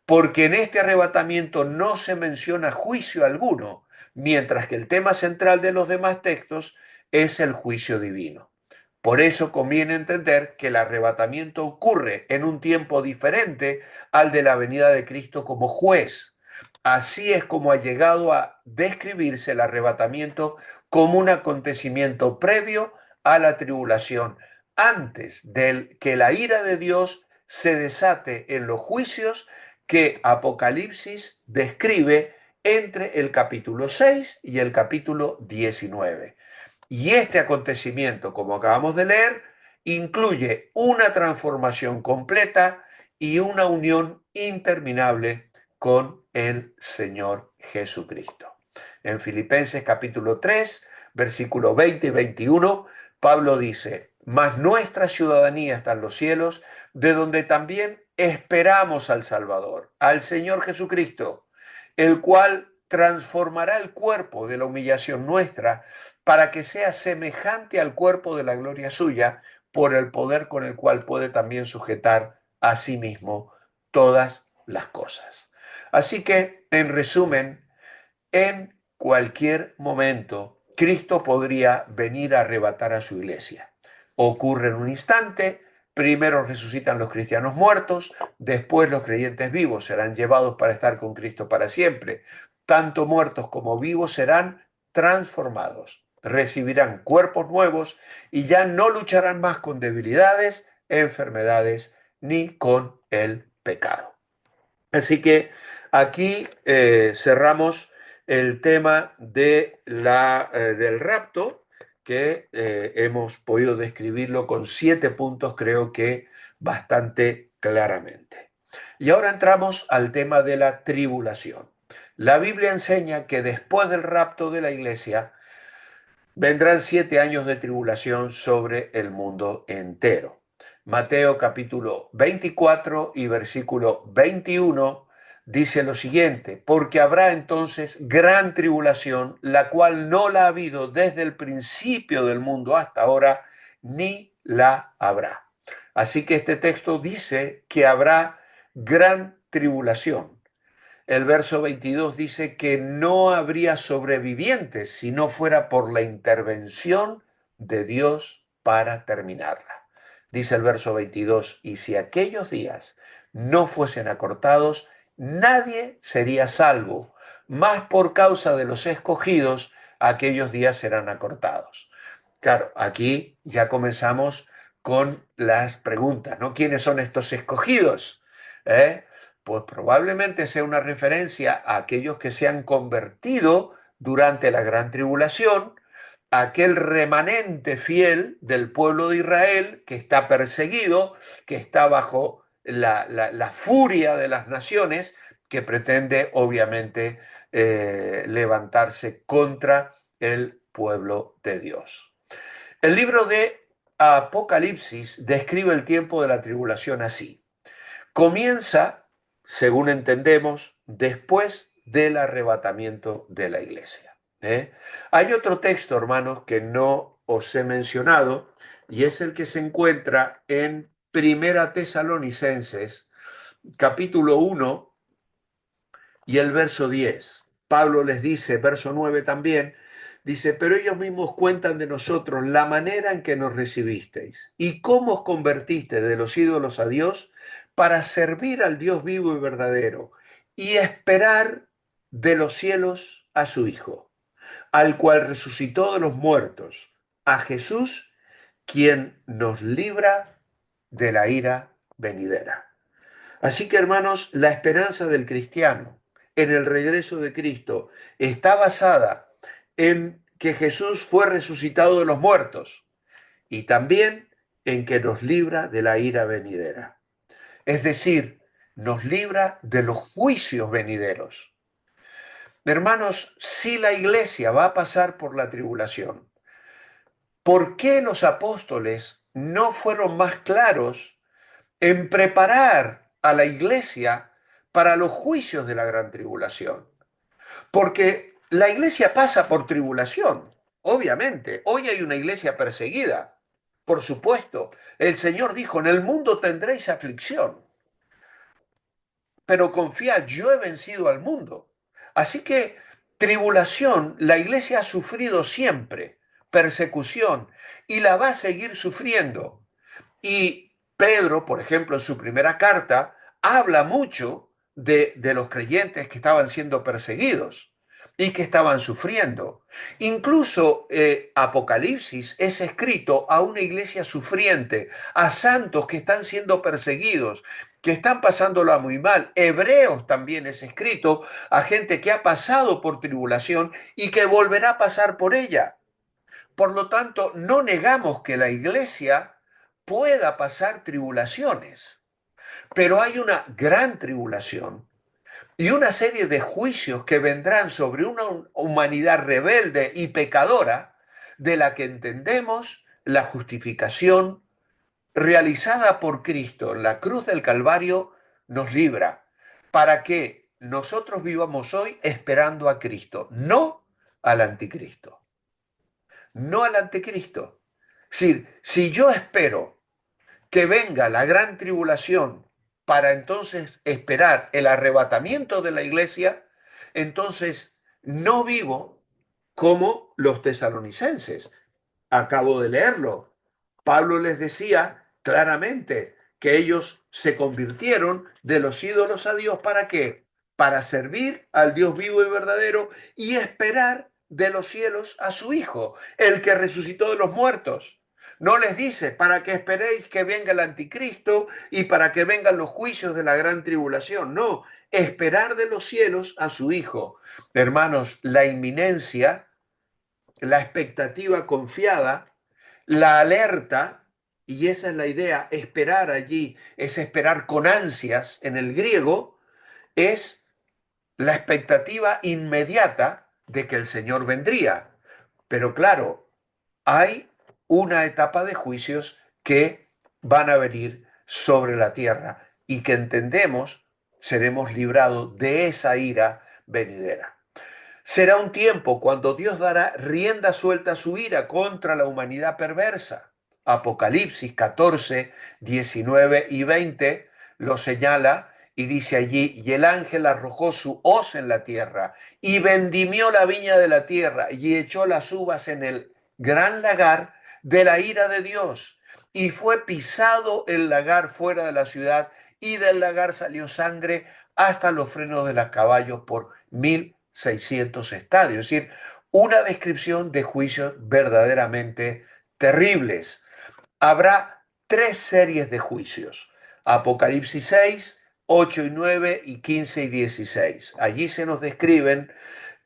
porque en este arrebatamiento no se menciona juicio alguno, mientras que el tema central de los demás textos es el juicio divino. Por eso conviene entender que el arrebatamiento ocurre en un tiempo diferente al de la venida de Cristo como juez. Así es como ha llegado a describirse el arrebatamiento como un acontecimiento previo a la tribulación, antes de que la ira de Dios se desate en los juicios que Apocalipsis describe entre el capítulo 6 y el capítulo 19. Y este acontecimiento, como acabamos de leer, incluye una transformación completa y una unión interminable con el Señor Jesucristo. En Filipenses capítulo 3, versículo 20 y 21, Pablo dice, mas nuestra ciudadanía está en los cielos, de donde también esperamos al Salvador, al Señor Jesucristo, el cual transformará el cuerpo de la humillación nuestra para que sea semejante al cuerpo de la gloria suya, por el poder con el cual puede también sujetar a sí mismo todas las cosas. Así que, en resumen, en cualquier momento, Cristo podría venir a arrebatar a su iglesia. Ocurre en un instante, primero resucitan los cristianos muertos, después los creyentes vivos serán llevados para estar con Cristo para siempre. Tanto muertos como vivos serán transformados, recibirán cuerpos nuevos y ya no lucharán más con debilidades, enfermedades ni con el pecado. Así que aquí cerramos el tema del rapto, que hemos podido describirlo con 7 puntos, creo que bastante claramente. Y ahora entramos al tema de la tribulación. La Biblia enseña que después del rapto de la iglesia vendrán 7 años de tribulación sobre el mundo entero. Mateo capítulo 24 y versículo 21 dice lo siguiente: porque habrá entonces gran tribulación, la cual no la ha habido desde el principio del mundo hasta ahora, ni la habrá. Así que este texto dice que habrá gran tribulación. El verso 22 dice que no habría sobrevivientes si no fuera por la intervención de Dios para terminarla. Dice el verso 22, y si aquellos días no fuesen acortados, nadie sería salvo, mas por causa de los escogidos, aquellos días serán acortados. Claro, aquí ya comenzamos con las preguntas, ¿no? ¿Quiénes son estos escogidos? ¿Eh? Pues probablemente sea una referencia a aquellos que se han convertido durante la gran tribulación, aquel remanente fiel del pueblo de Israel que está perseguido, que está bajo la furia de las naciones, que pretende obviamente levantarse contra el pueblo de Dios. El libro de Apocalipsis describe el tiempo de la tribulación así. Comienza, según entendemos, después del arrebatamiento de la iglesia. Hay otro texto, hermanos, que no os he mencionado, y es el que se encuentra en Primera Tesalonicenses, capítulo 1 y el verso 10. Pablo les dice, verso 9 también, dice, pero ellos mismos cuentan de nosotros la manera en que nos recibisteis y cómo os convertisteis de los ídolos a Dios para servir al Dios vivo y verdadero y esperar de los cielos a su Hijo, al cual resucitó de los muertos, a Jesús, quien nos libra de la ira venidera. Así que, hermanos, la esperanza del cristiano en el regreso de Cristo está basada en que Jesús fue resucitado de los muertos y también en que nos libra de la ira venidera. Es decir, nos libra de los juicios venideros. Hermanos, si la iglesia va a pasar por la tribulación, ¿por qué los apóstoles no fueron más claros en preparar a la iglesia para los juicios de la gran tribulación? Porque la iglesia pasa por tribulación, obviamente. Hoy hay una iglesia perseguida, por supuesto. El Señor dijo, en el mundo tendréis aflicción, pero confiad, yo he vencido al mundo. Así que tribulación, la iglesia ha sufrido siempre, persecución, y la va a seguir sufriendo. Y Pedro, por ejemplo, en su primera carta, habla mucho de los creyentes que estaban siendo perseguidos y que estaban sufriendo. Incluso Apocalipsis es escrito a una iglesia sufriente, a santos que están siendo perseguidos, que están pasándola muy mal. Hebreos también es escrito a gente que ha pasado por tribulación y que volverá a pasar por ella. Por lo tanto, no negamos que la iglesia pueda pasar tribulaciones, pero hay una gran tribulación y una serie de juicios que vendrán sobre una humanidad rebelde y pecadora de la que entendemos la justificación realizada por Cristo en la cruz del Calvario nos libra para que nosotros vivamos hoy esperando a Cristo, no al anticristo. No al anticristo. Es decir, si yo espero que venga la gran tribulación para entonces esperar el arrebatamiento de la iglesia, entonces no vivo como los tesalonicenses. Acabo de leerlo. Pablo les decía claramente que ellos se convirtieron de los ídolos a Dios. ¿Para qué? Para servir al Dios vivo y verdadero y esperar de los cielos a su Hijo, el que resucitó de los muertos. No les dice para que esperéis que venga el anticristo y para que vengan los juicios de la gran tribulación. No, esperar de los cielos a su Hijo. Hermanos, la inminencia, la expectativa confiada, la alerta, y esa es la idea, esperar allí, es esperar con ansias en el griego, es la expectativa inmediata de que el Señor vendría. Pero claro, hay una etapa de juicios que van a venir sobre la tierra y que entendemos seremos librados de esa ira venidera. Será un tiempo cuando Dios dará rienda suelta a su ira contra la humanidad perversa. Apocalipsis 14, 19 y 20 lo señala y dice allí, y el ángel arrojó su hoz en la tierra y vendimió la viña de la tierra y echó las uvas en el gran lagar de la ira de Dios. Y fue pisado el lagar fuera de la ciudad y del lagar salió sangre hasta los frenos de los caballos por 1.600 estadios. Es decir, una descripción de juicios verdaderamente terribles. Habrá tres series de juicios. Apocalipsis 6, 8 y 9 y 15 y 16. Allí se nos describen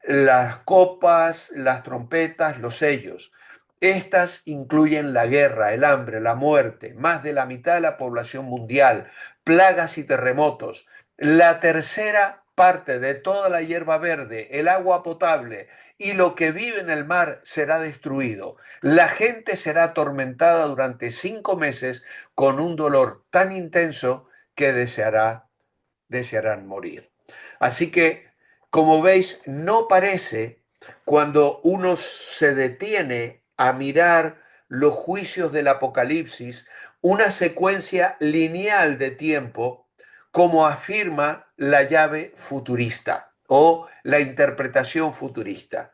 las copas, las trompetas, los sellos. Estas incluyen la guerra, el hambre, la muerte, más de la mitad de la población mundial, plagas y terremotos. La tercera parte de toda la hierba verde, el agua potable y lo que vive en el mar será destruido. La gente será atormentada durante 5 meses con un dolor tan intenso que desearán morir. Así que, como veis, no parece, cuando uno se detiene a mirar los juicios del Apocalipsis, una secuencia lineal de tiempo, como afirma la llave futurista o la interpretación futurista.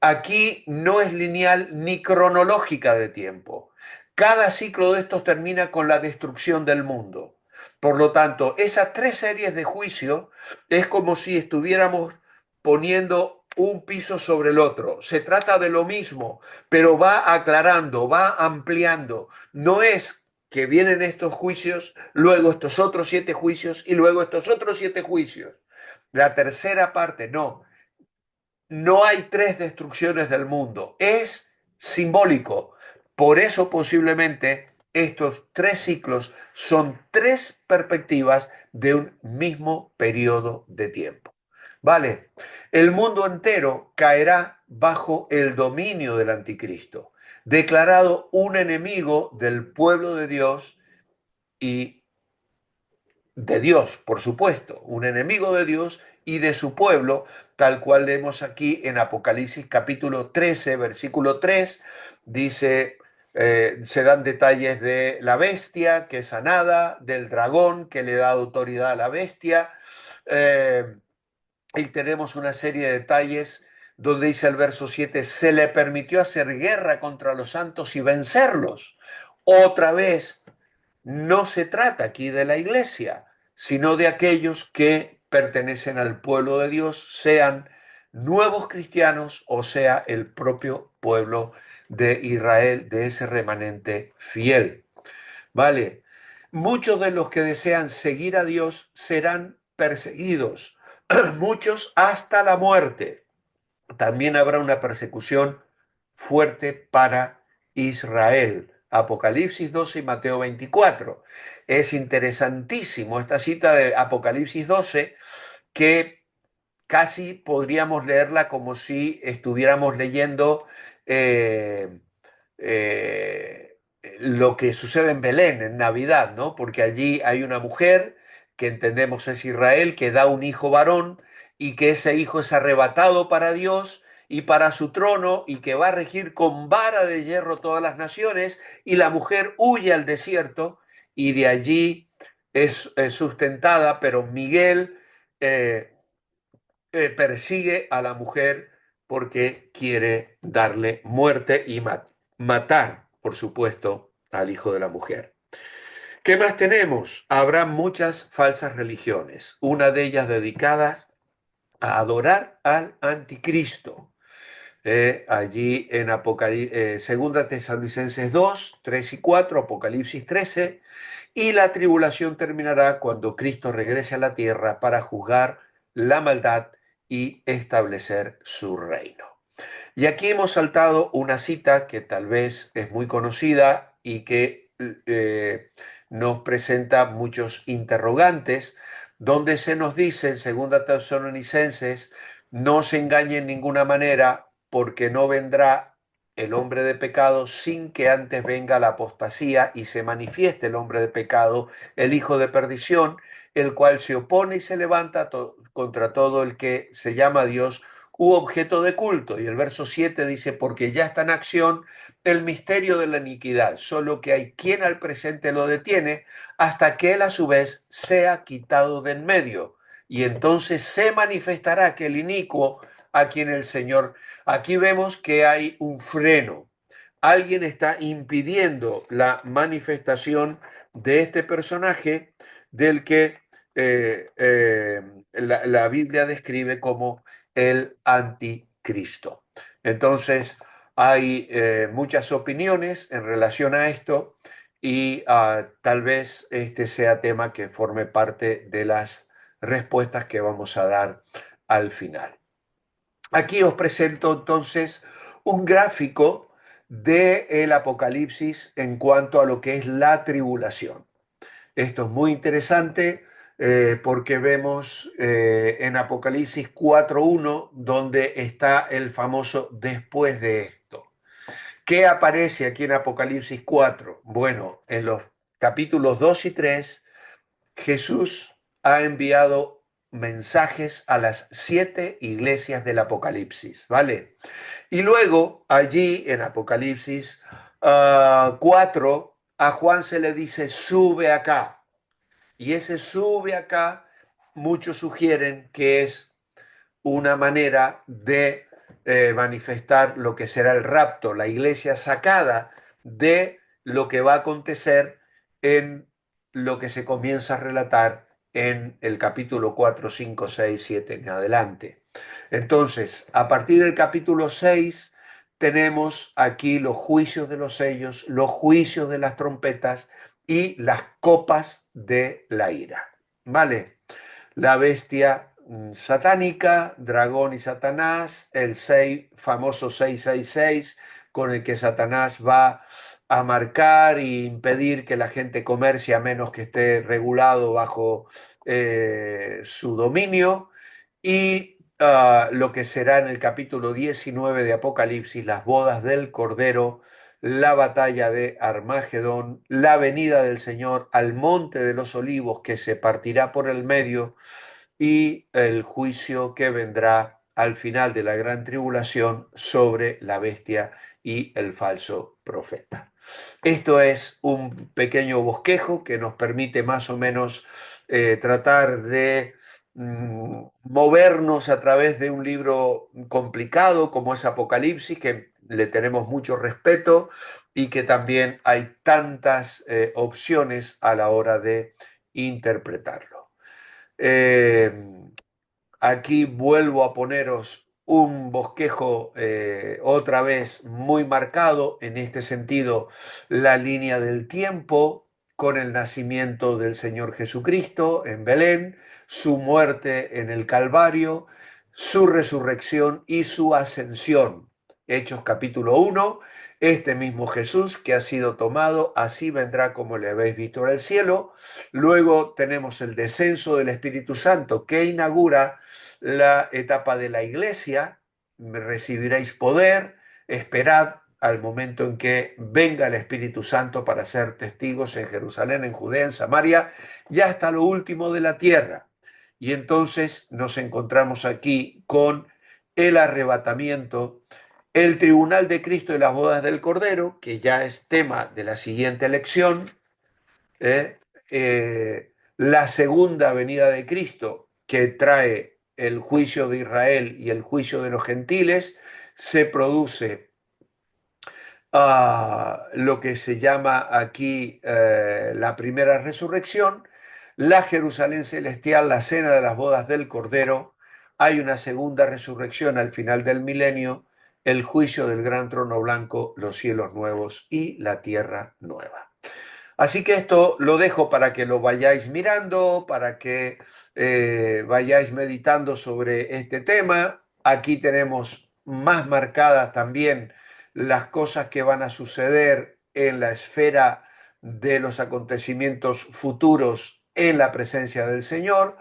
Aquí no es lineal ni cronológica de tiempo. Cada ciclo de estos termina con la destrucción del mundo. Por lo tanto, esas tres series de juicio es como si estuviéramos poniendo un piso sobre el otro. Se trata de lo mismo, pero va aclarando, va ampliando. No es que vienen estos juicios, luego estos otros 7 juicios y luego estos otros 7 juicios. La tercera parte, no. No hay tres destrucciones del mundo, es simbólico. Por eso posiblemente estos tres ciclos son tres perspectivas de un mismo periodo de tiempo. Vale, el mundo entero caerá bajo el dominio del anticristo, declarado un enemigo del pueblo de Dios y de Dios, por supuesto, un enemigo de Dios y de su pueblo, tal cual leemos aquí en Apocalipsis capítulo 13, versículo 3, dice, se dan detalles de la bestia que es sanada, del dragón que le da autoridad a la bestia, eh, y tenemos una serie de detalles donde dice el verso 7, se le permitió hacer guerra contra los santos y vencerlos. Otra vez, no se trata aquí de la iglesia, sino de aquellos que pertenecen al pueblo de Dios, sean nuevos cristianos o sea el propio pueblo de Israel, de ese remanente fiel. ¿Vale? Muchos de los que desean seguir a Dios serán perseguidos, muchos hasta la muerte. También habrá una persecución fuerte para Israel. Apocalipsis 12 y Mateo 24. Es interesantísimo esta cita de Apocalipsis 12 que casi podríamos leerla como si estuviéramos leyendo eh, eh, lo que sucede en Belén, en Navidad, ¿no? Porque allí hay una mujer que entendemos es Israel, que da un hijo varón y que ese hijo es arrebatado para Dios y para su trono y que va a regir con vara de hierro todas las naciones y la mujer huye al desierto y de allí es sustentada, pero Miguel persigue a la mujer porque quiere darle muerte y matar, por supuesto, al hijo de la mujer. ¿Qué más tenemos? Habrá muchas falsas religiones, una de ellas dedicada a adorar al anticristo. Allí en Segunda Tesalonicenses 2, 3 y 4, Apocalipsis 13, y la tribulación terminará cuando Cristo regrese a la tierra para juzgar la maldad y establecer su reino. Y aquí hemos saltado una cita que tal vez es muy conocida y que nos presenta muchos interrogantes, donde se nos dice en segunda Tesalonicenses, no se engañe en ninguna manera, porque no vendrá el hombre de pecado sin que antes venga la apostasía y se manifieste el hombre de pecado, el hijo de perdición, el cual se opone y se levanta contra todo el que se llama Dios u objeto de culto. Y el verso 7 dice, porque ya está en acción el misterio de la iniquidad, solo que hay quien al presente lo detiene hasta que él a su vez sea quitado de en medio. Y entonces se manifestará aquel inicuo a quien el Señor... Aquí vemos que hay un freno. Alguien está impidiendo la manifestación de este personaje del que la Biblia describe como el anticristo. Entonces, hay muchas opiniones en relación a esto y tal vez este sea tema que forme parte de las respuestas que vamos a dar al final. Aquí os presento entonces un gráfico del Apocalipsis en cuanto a lo que es la tribulación. Esto es muy interesante porque vemos en Apocalipsis 4.1 donde está el famoso después de esto. ¿Qué aparece aquí en Apocalipsis 4? Bueno, en los capítulos 2 y 3, Jesús ha enviado mensajes a las 7 iglesias del Apocalipsis, ¿vale? Y luego, allí en Apocalipsis 4, a Juan se le dice, sube acá. Y ese sube acá, muchos sugieren que es una manera de manifestar lo que será el rapto, la iglesia sacada de lo que va a acontecer en lo que se comienza a relatar en el capítulo 4, 5, 6, 7 en adelante. Entonces, a partir del capítulo 6 tenemos aquí los juicios de los sellos, los juicios de las trompetas y las copas de la ira. ¿Vale? La bestia satánica, dragón y Satanás, el famoso 666, con el que Satanás va a marcar e impedir que la gente comercie a menos que esté regulado bajo su dominio, y lo que será en el capítulo 19 de Apocalipsis, las bodas del Cordero, la batalla de Armagedón, la venida del Señor al monte de los olivos que se partirá por el medio, y el juicio que vendrá al final de la gran tribulación sobre la bestia y el falso profeta. Esto es un pequeño bosquejo que nos permite más o menos tratar de movernos a través de un libro complicado como es Apocalipsis, que le tenemos mucho respeto y que también hay tantas opciones a la hora de interpretarlo. Aquí vuelvo a poneros un bosquejo otra vez muy marcado, en este sentido, la línea del tiempo con el nacimiento del Señor Jesucristo en Belén, su muerte en el Calvario, su resurrección y su ascensión. Hechos capítulo 1, este mismo Jesús que ha sido tomado, así vendrá como le habéis visto al cielo. Luego tenemos el descenso del Espíritu Santo que inaugura la etapa de la iglesia, recibiréis poder, esperad al momento en que venga el Espíritu Santo para ser testigos en Jerusalén, en Judea, en Samaria y hasta lo último de la tierra. Y entonces nos encontramos aquí con el arrebatamiento, el tribunal de Cristo y las bodas del Cordero, que ya es tema de la siguiente lección, la segunda venida de Cristo, que trae el juicio de Israel y el juicio de los gentiles, se produce lo que se llama aquí la primera resurrección, la Jerusalén celestial, la cena de las bodas del Cordero, hay una segunda resurrección al final del milenio, el juicio del gran trono blanco, los cielos nuevos y la tierra nueva. Así que esto lo dejo para que lo vayáis mirando, para que vayáis meditando sobre este tema. Aquí tenemos más marcadas también las cosas que van a suceder en la esfera de los acontecimientos futuros en la presencia del Señor.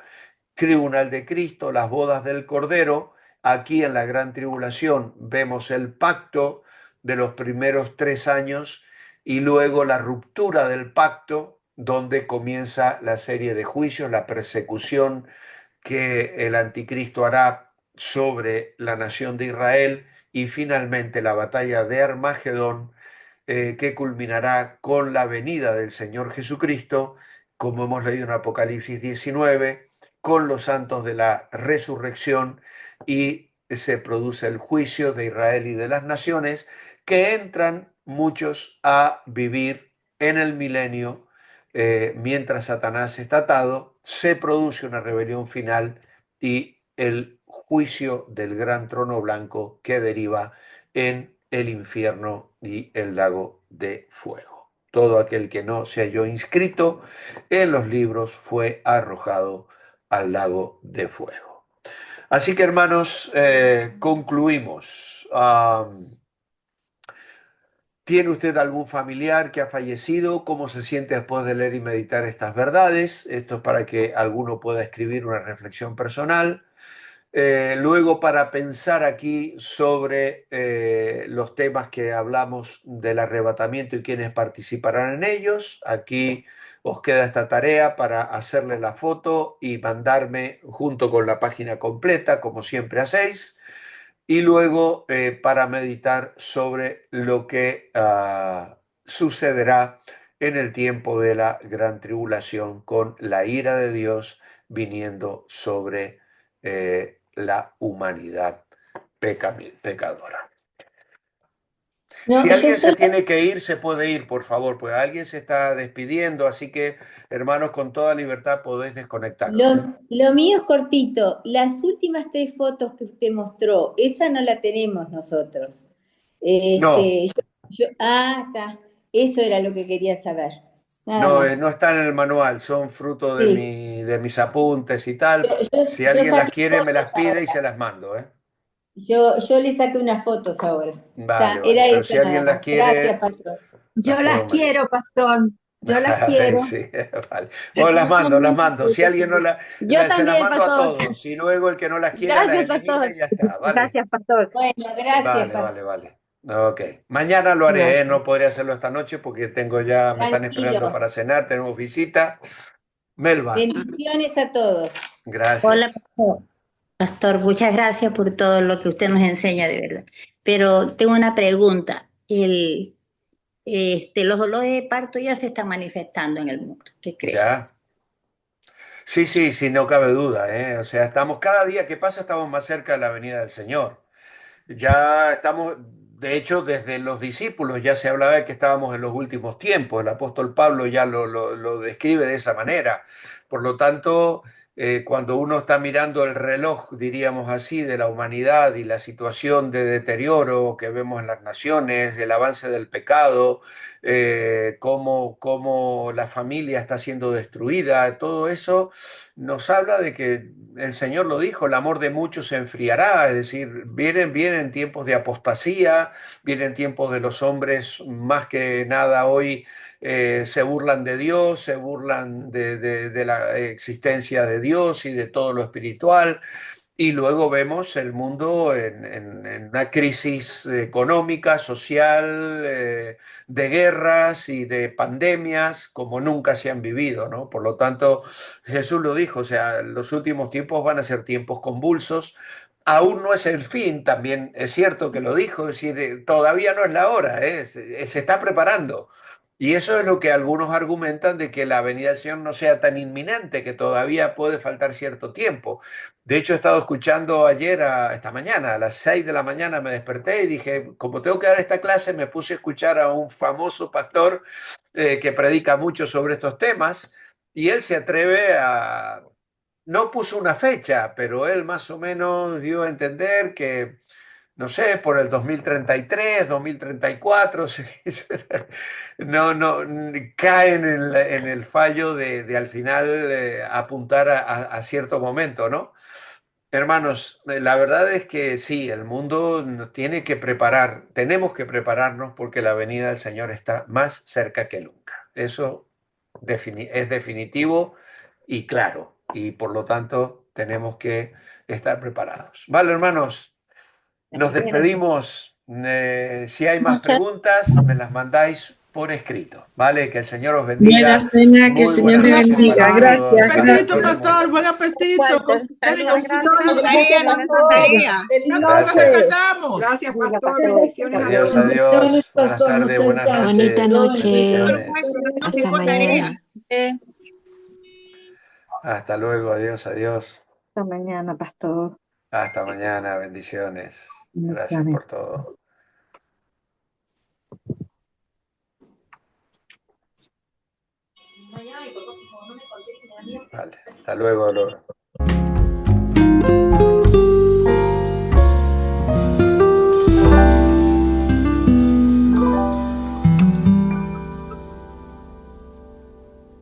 tribunal de Cristo, las bodas del Cordero. Aquí en la gran tribulación vemos el pacto de los primeros 3 años y luego la ruptura del pacto, donde comienza la serie de juicios, la persecución que el anticristo hará sobre la nación de Israel y finalmente la batalla de Armagedón, que culminará con la venida del Señor Jesucristo, como hemos leído en Apocalipsis 19, con los santos de la resurrección, y se produce el juicio de Israel y de las naciones, que entran muchos a vivir en el milenio. Mientras Satanás está atado, se produce una rebelión final y el juicio del gran trono blanco, que deriva en el infierno y el lago de fuego. Todo aquel que no se halló inscrito en los libros fue arrojado al lago de fuego. Así que, hermanos, concluimos. ¿Tiene usted algún familiar que ha fallecido? ¿Cómo se siente después de leer y meditar estas verdades? Esto es para que alguno pueda escribir una reflexión personal. Luego, para pensar aquí sobre los temas que hablamos del arrebatamiento y quienes participarán en ellos, aquí os queda esta tarea para hacerle la foto y mandarme junto con la página completa, como siempre hacéis, y luego para meditar sobre lo que sucederá en el tiempo de la gran tribulación, con la ira de Dios viniendo sobre la humanidad pecadora. No, Si yo alguien se solo, tiene que ir, se puede ir, por favor, pues alguien se está despidiendo, así que, hermanos, con toda libertad podéis desconectaros, ¿eh? lo mío es cortito. Las últimas tres fotos que usted mostró, esa no la tenemos nosotros. No, Está. Eso era lo que quería saber. Nada no, más. no están en el manual, son fruto de Sí. de mis apuntes y tal. Si Yo alguien las saqué quiere, me fotos las pide y ahora. se las mando, ¿eh? Yo le saqué unas fotos ahora. Vale, vale, Era pero eso si nada alguien las más. Gracias, quiere, pastor. las Yo las puedo mandar. quiero, pastor. Yo las Vale, quiero. sí, vale. Bueno, las Yo mando, las también mando. Si alguien no Yo se las también, mando a pastor. todos. Si luego el que no las quiera las Gracias, elimina pastor. y ya está, ¿vale? Gracias, pastor. Bueno, gracias, Vale, pastor. vale, vale. Ok. Mañana lo haré, ¿eh? Gracias. No podré hacerlo esta noche porque tengo ya, me están esperando Tranquilo. para cenar, tenemos visita. Melba, Bendiciones a todos. Hola, gracias. pastor. Pastor, muchas gracias por todo lo que usted nos enseña, de verdad. Pero tengo una pregunta. Los dolores de parto ya se están manifestando en el mundo. ¿Qué crees? Ya. Sí, sí, sí, no cabe duda, ¿eh? O sea, estamos, cada día que pasa estamos más cerca de la venida del Señor. Ya estamos, de hecho, desde los discípulos ya se hablaba de que estábamos en los últimos tiempos. El apóstol Pablo ya lo describe de esa manera. Por lo tanto, cuando uno está mirando el reloj, diríamos así, de la humanidad y la situación de deterioro que vemos en las naciones, el avance del pecado, cómo la familia está siendo destruida, todo eso nos habla de que el Señor lo dijo, el amor de muchos se enfriará, es decir, vienen tiempos de apostasía, vienen tiempos de los hombres más que nada hoy se burlan de Dios, se burlan de la existencia de Dios y de todo lo espiritual. Y luego vemos el mundo en una crisis económica, social, de guerras y de pandemias como nunca se han vivido, ¿no? Por lo tanto, Jesús lo dijo, o sea, los últimos tiempos van a ser tiempos convulsos. Aún no es el fin, también es cierto que lo dijo, es decir, todavía no es la hora, ¿eh? Se está preparando. Y eso es lo que algunos argumentan de que la venida del Señor no sea tan inminente, que todavía puede faltar cierto tiempo. De hecho, he estado escuchando ayer, esta mañana, a las 6 de la mañana me desperté y dije, como tengo que dar esta clase, me puse a escuchar a un famoso pastor que predica mucho sobre estos temas y él se atreve a... No puso una fecha, pero él más o menos dio a entender que, no sé, por el 2033, 2034, no, no, cae en el fallo de al final apuntar a cierto momento, ¿no? Hermanos, la verdad es que sí, el mundo nos tiene que preparar, tenemos que prepararnos porque la venida del Señor está más cerca que nunca. Eso es definitivo y claro, y por lo tanto tenemos que estar preparados. Vale, hermanos, nos despedimos. Si hay más preguntas, me las mandáis por escrito, ¿vale? Que el Señor os bendiga. Buena cena, que el Muy Señor buenas te noches bendiga. para Gracias, todos. gracias. Apetito, pastor, buen apetito. Con usted y con su Gracias, pastor. Feliz Gracias. noche. tratamos. Gracias, pastor. Bendiciones a Adiós, todos. adiós. Buenas tardes, buenas noches. Bonita noche. Bendiciones. Hasta mañana. Hasta luego, adiós, adiós. Hasta mañana, pastor. Hasta mañana, bendiciones. Gracias por todo. Vale, hasta luego, Loro.